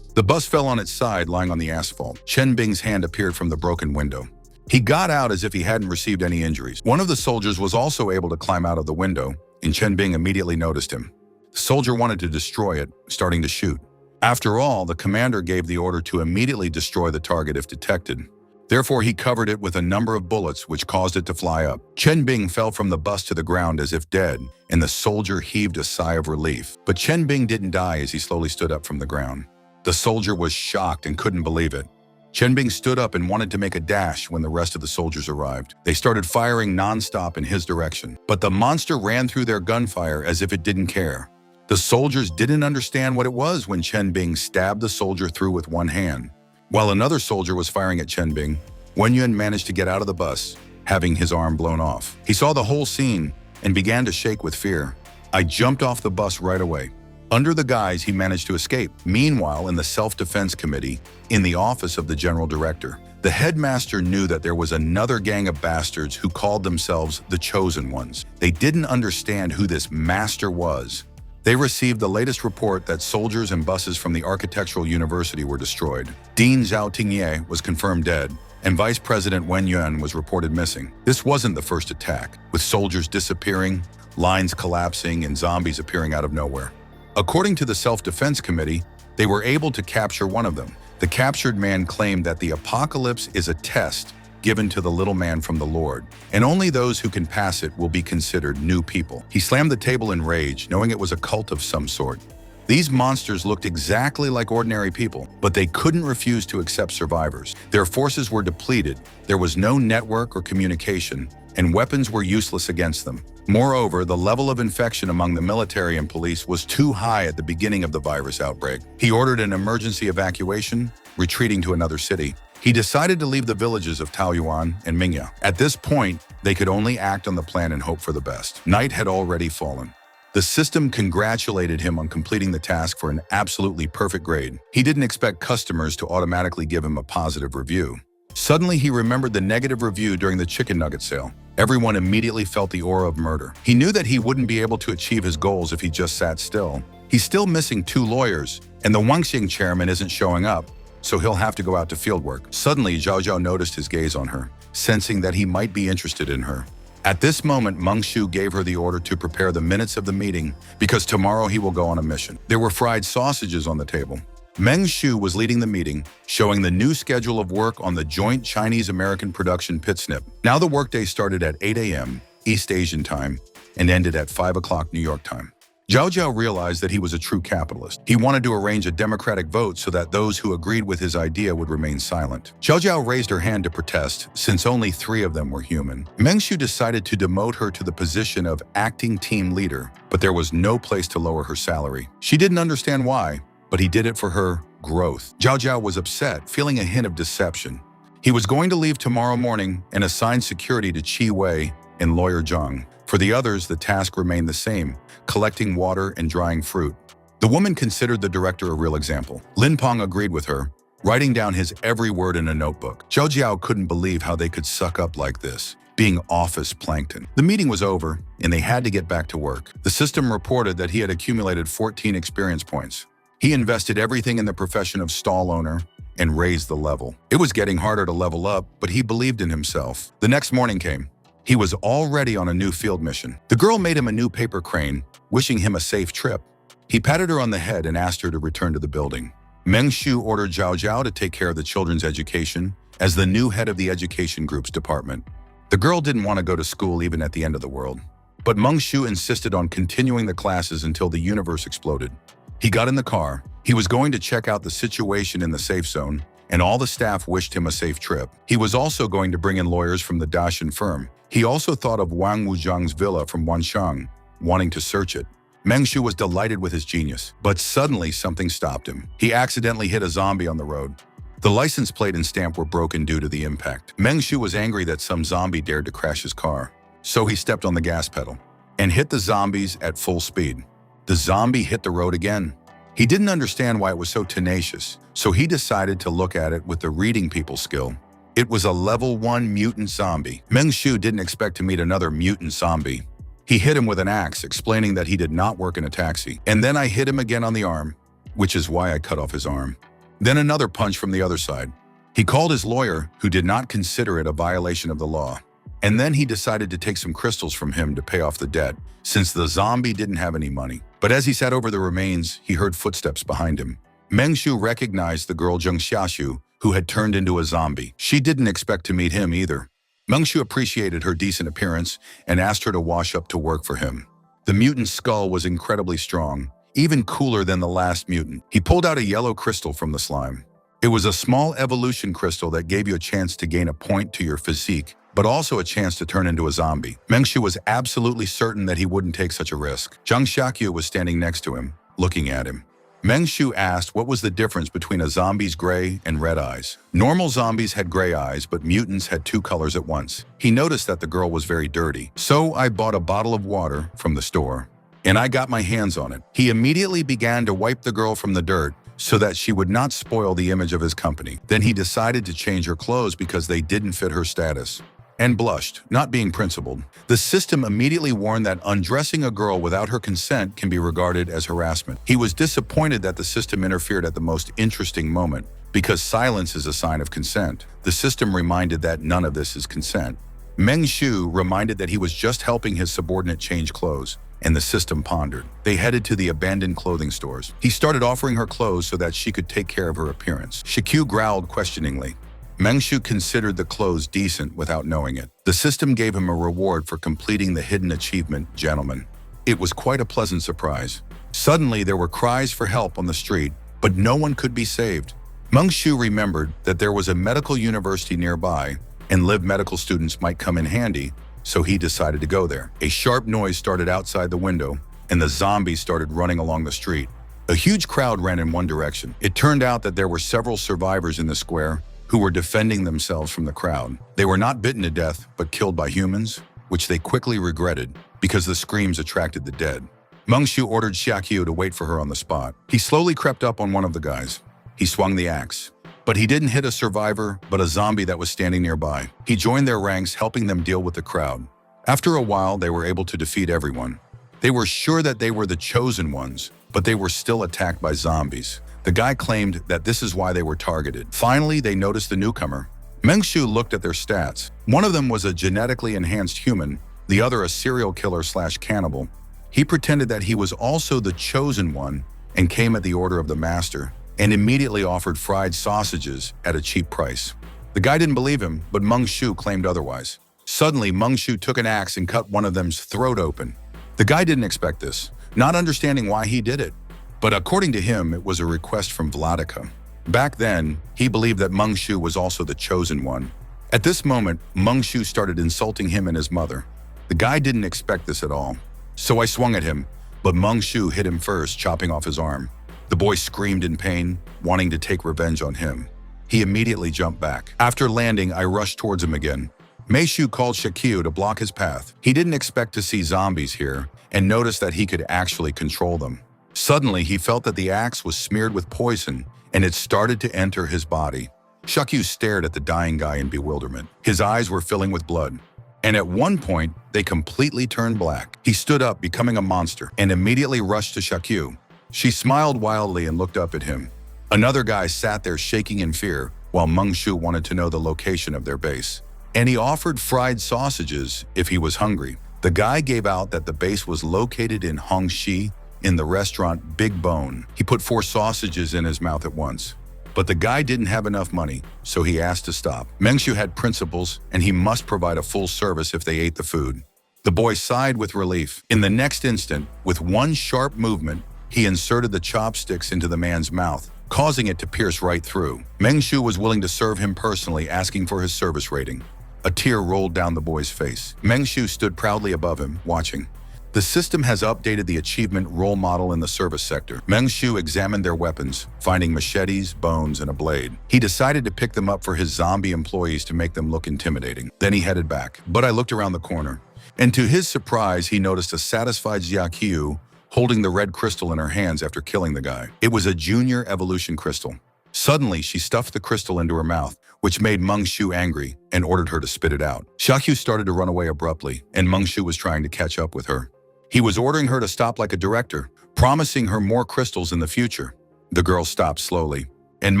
Speaker 1: The bus fell on its side, lying on the asphalt. Chen Bing's hand appeared from the broken window. He got out as if he hadn't received any injuries. One of the soldiers was also able to climb out of the window, and Chen Bing immediately noticed him. The soldier wanted to destroy it, starting to shoot. After all, the commander gave the order to immediately destroy the target if detected. Therefore, he covered it with a number of bullets, which caused it to fly up. Chen Bing fell from the bus to the ground as if dead, and the soldier heaved a sigh of relief. But Chen Bing didn't die as he slowly stood up from the ground. The soldier was shocked and couldn't believe it. Chen Bing stood up and wanted to make a dash when the rest of the soldiers arrived. They started firing non-stop in his direction, but the monster ran through their gunfire as if it didn't care. The soldiers didn't understand what it was when Chen Bing stabbed the soldier through with one hand. While another soldier was firing at Chen Bing, Wen Yuan managed to get out of the bus, having his arm blown off. He saw the whole scene and began to shake with fear. I jumped off the bus right away. Under the guise, he managed to escape. Meanwhile, in the Self-Defense Committee, in the office of the General Director, the headmaster knew that there was another gang of bastards who called themselves the Chosen Ones. They didn't understand who this master was. They received the latest report that soldiers and buses from the Architectural University were destroyed. Dean Zhao Tingye was confirmed dead, and Vice President Wen Yuan was reported missing. This wasn't the first attack, with soldiers disappearing, lines collapsing, and zombies appearing out of nowhere. According to the Self-Defense Committee, they were able to capture one of them. The captured man claimed that the apocalypse is a test given to the little man from the Lord, and only those who can pass it will be considered new people. He slammed the table in rage, knowing it was a cult of some sort. These monsters looked exactly like ordinary people, but they couldn't refuse to accept survivors. Their forces were depleted, there was no network or communication, and weapons were useless against them. Moreover, the level of infection among the military and police was too high at the beginning of the virus outbreak. He ordered an emergency evacuation, retreating to another city. He decided to leave the villages of Taoyuan and Manhwa. At this point, they could only act on the plan and hope for the best. Night had already fallen. The system congratulated him on completing the task for an absolutely perfect grade. He didn't expect customers to automatically give him a positive review. Suddenly, he remembered the negative review during the chicken nugget sale. Everyone immediately felt the aura of murder. He knew that he wouldn't be able to achieve his goals if he just sat still. He's still missing 2 lawyers, and the Wangxing chairman isn't showing up, so he'll have to go out to fieldwork. Suddenly, Zhao Zhao noticed his gaze on her, sensing that he might be interested in her. At this moment, Meng Shu gave her the order to prepare the minutes of the meeting because tomorrow he will go on a mission. There were fried sausages on the table. Meng Shu was leading the meeting, showing the new schedule of work on the joint Chinese-American production pit snip. Now the workday started at 8 a.m. East Asian time and ended at 5 o'clock New York time. Zhao Zhao realized that he was a true capitalist. He wanted to arrange a democratic vote so that those who agreed with his idea would remain silent. Zhao Zhao raised her hand to protest, since only 3 of them were human. Meng Shu decided to demote her to the position of acting team leader, but there was no place to lower her salary. She didn't understand why, but he did it for her growth. Zhao Zhao was upset, feeling a hint of deception. He was going to leave tomorrow morning and assign security to Qi Wei and lawyer Zhang. For the others, the task remained the same, collecting water and drying fruit. The woman considered the director a real example. Lin Pong agreed with her, writing down his every word in a notebook. Zhao Jiao couldn't believe how they could suck up like this, being office plankton. The meeting was over, and they had to get back to work. The system reported that he had accumulated 14 experience points. He invested everything in the profession of stall owner and raised the level. It was getting harder to level up, but he believed in himself. The next morning came. He was already on a new field mission. The girl made him a new paper crane, wishing him a safe trip. He patted her on the head and asked her to return to the building. Meng Shu ordered Zhao Zhao to take care of the children's education as the new head of the education group's department. The girl didn't want to go to school even at the end of the world. But Meng Shu insisted on continuing the classes until the universe exploded. He got in the car. He was going to check out the situation in the safe zone, and all the staff wished him a safe trip. He was also going to bring in lawyers from the Dashan firm. He also thought of Wang Wuzhang's villa from Wanshang, wanting to search it. Meng Shu was delighted with his genius, but suddenly something stopped him. He accidentally hit a zombie on the road. The license plate and stamp were broken due to the impact. Meng Shu was angry that some zombie dared to crash his car, so he stepped on the gas pedal and hit the zombies at full speed. The zombie hit the road again. He didn't understand why it was so tenacious, so he decided to look at it with the reading people skill. It was a level 1 mutant zombie. Meng Shu didn't expect to meet another mutant zombie. He hit him with an axe, explaining that he did not work in a taxi. And then I hit him again on the arm, which is why I cut off his arm. Then another punch from the other side. He called his lawyer, who did not consider it a violation of the law. And then he decided to take some crystals from him to pay off the debt, since the zombie didn't have any money. But as he sat over the remains, he heard footsteps behind him. Meng Shu recognized the girl Zheng Xiaxu, who had turned into a zombie. She didn't expect to meet him either. Meng Shu appreciated her decent appearance and asked her to wash up to work for him. The mutant's skull was incredibly strong, even cooler than the last mutant. He pulled out a yellow crystal from the slime. It was a small evolution crystal that gave you a chance to gain a point to your physique, but also a chance to turn into a zombie. Meng Shu was absolutely certain that he wouldn't take such a risk. Zhang Xiaqiu was standing next to him, looking at him. Meng Shu asked what was the difference between a zombie's gray and red eyes. Normal zombies had gray eyes, but mutants had 2 colors at once. He noticed that the girl was very dirty. So I bought a bottle of water from the store, and I got my hands on it. He immediately began to wipe the girl from the dirt so that she would not spoil the image of his company. Then he decided to change her clothes because they didn't fit her status. And blushed, not being principled. The system immediately warned that undressing a girl without her consent can be regarded as harassment. He was disappointed that the system interfered at the most interesting moment, because silence is a sign of consent. The system reminded that none of this is consent. Meng Shu, reminded that he was just helping his subordinate change clothes, and the system pondered. They headed to the abandoned clothing stores. He started offering her clothes so that she could take care of her appearance. Shikyu growled questioningly. Meng Shu considered the clothes decent without knowing it. The system gave him a reward for completing the hidden achievement, Gentleman. It was quite a pleasant surprise. Suddenly, there were cries for help on the street, but no one could be saved. Meng Shu remembered that there was a medical university nearby, and live medical students might come in handy, so he decided to go there. A sharp noise started outside the window, and the zombies started running along the street. A huge crowd ran in one direction. It turned out that there were several survivors in the square who were defending themselves from the crowd. They were not bitten to death, but killed by humans, which they quickly regretted because the screams attracted the dead. Meng Shu ordered Xiaqiu to wait for her on the spot. He slowly crept up on one of the guys. He swung the axe. But he didn't hit a survivor, but a zombie that was standing nearby. He joined their ranks, helping them deal with the crowd. After a while, they were able to defeat everyone. They were sure that they were the chosen ones, but they were still attacked by zombies. The guy claimed that this is why they were targeted. Finally, they noticed the newcomer. Meng Shu looked at their stats. One of them was a genetically enhanced human, the other a serial killer/cannibal. He pretended that he was also the chosen one and came at the order of the master, and immediately offered fried sausages at a cheap price. The guy didn't believe him, but Meng Shu claimed otherwise. Suddenly, Meng Shu took an axe and cut one of them's throat open. The guy didn't expect this, not understanding why he did it. But according to him, it was a request from Vladika. Back then, he believed that Meng Shu was also the chosen one. At this moment, Meng Shu started insulting him and his mother. The guy didn't expect this at all. So I swung at him, but Meng Shu hit him first, chopping off his arm. The boy screamed in pain, wanting to take revenge on him. He immediately jumped back. After landing, I rushed towards him again. Mei Shu called Xiaqiu to block his path. He didn't expect to see zombies here and noticed that he could actually control them. Suddenly, he felt that the axe was smeared with poison and it started to enter his body. Xiaqiu stared at the dying guy in bewilderment. His eyes were filling with blood. And at one point, they completely turned black. He stood up, becoming a monster, and immediately rushed to Xiaqiu. She smiled wildly and looked up at him. Another guy sat there shaking in fear, while Meng Shu wanted to know the location of their base. And he offered fried sausages if he was hungry. The guy gave out that the base was located in Hongxi, in the restaurant Big Bone. He put 4 sausages in his mouth at once. But the guy didn't have enough money, so he asked to stop. Meng Shu had principles, and he must provide a full service if they ate the food. The boy sighed with relief. In the next instant, with one sharp movement, he inserted the chopsticks into the man's mouth, causing it to pierce right through. Meng Shu was willing to serve him personally, asking for his service rating. A tear rolled down the boy's face. Meng Shu stood proudly above him, watching. The system has updated the achievement role model in the service sector. Meng Shu examined their weapons, finding machetes, bones, and a blade. He decided to pick them up for his zombie employees to make them look intimidating. Then he headed back. But I looked around the corner, and to his surprise, he noticed a satisfied Xiaqiu holding the red crystal in her hands after killing the guy. It was a junior evolution crystal. Suddenly, she stuffed the crystal into her mouth, which made Meng Shu angry and ordered her to spit it out. Xiaqiu started to run away abruptly, and Meng Shu was trying to catch up with her. He was ordering her to stop like a director, promising her more crystals in the future. The girl stopped slowly, and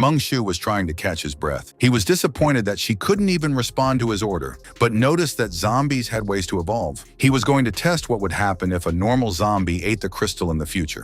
Speaker 1: Meng Shu was trying to catch his breath. He was disappointed that she couldn't even respond to his order, but noticed that zombies had ways to evolve. He was going to test what would happen if a normal zombie ate the crystal in the future.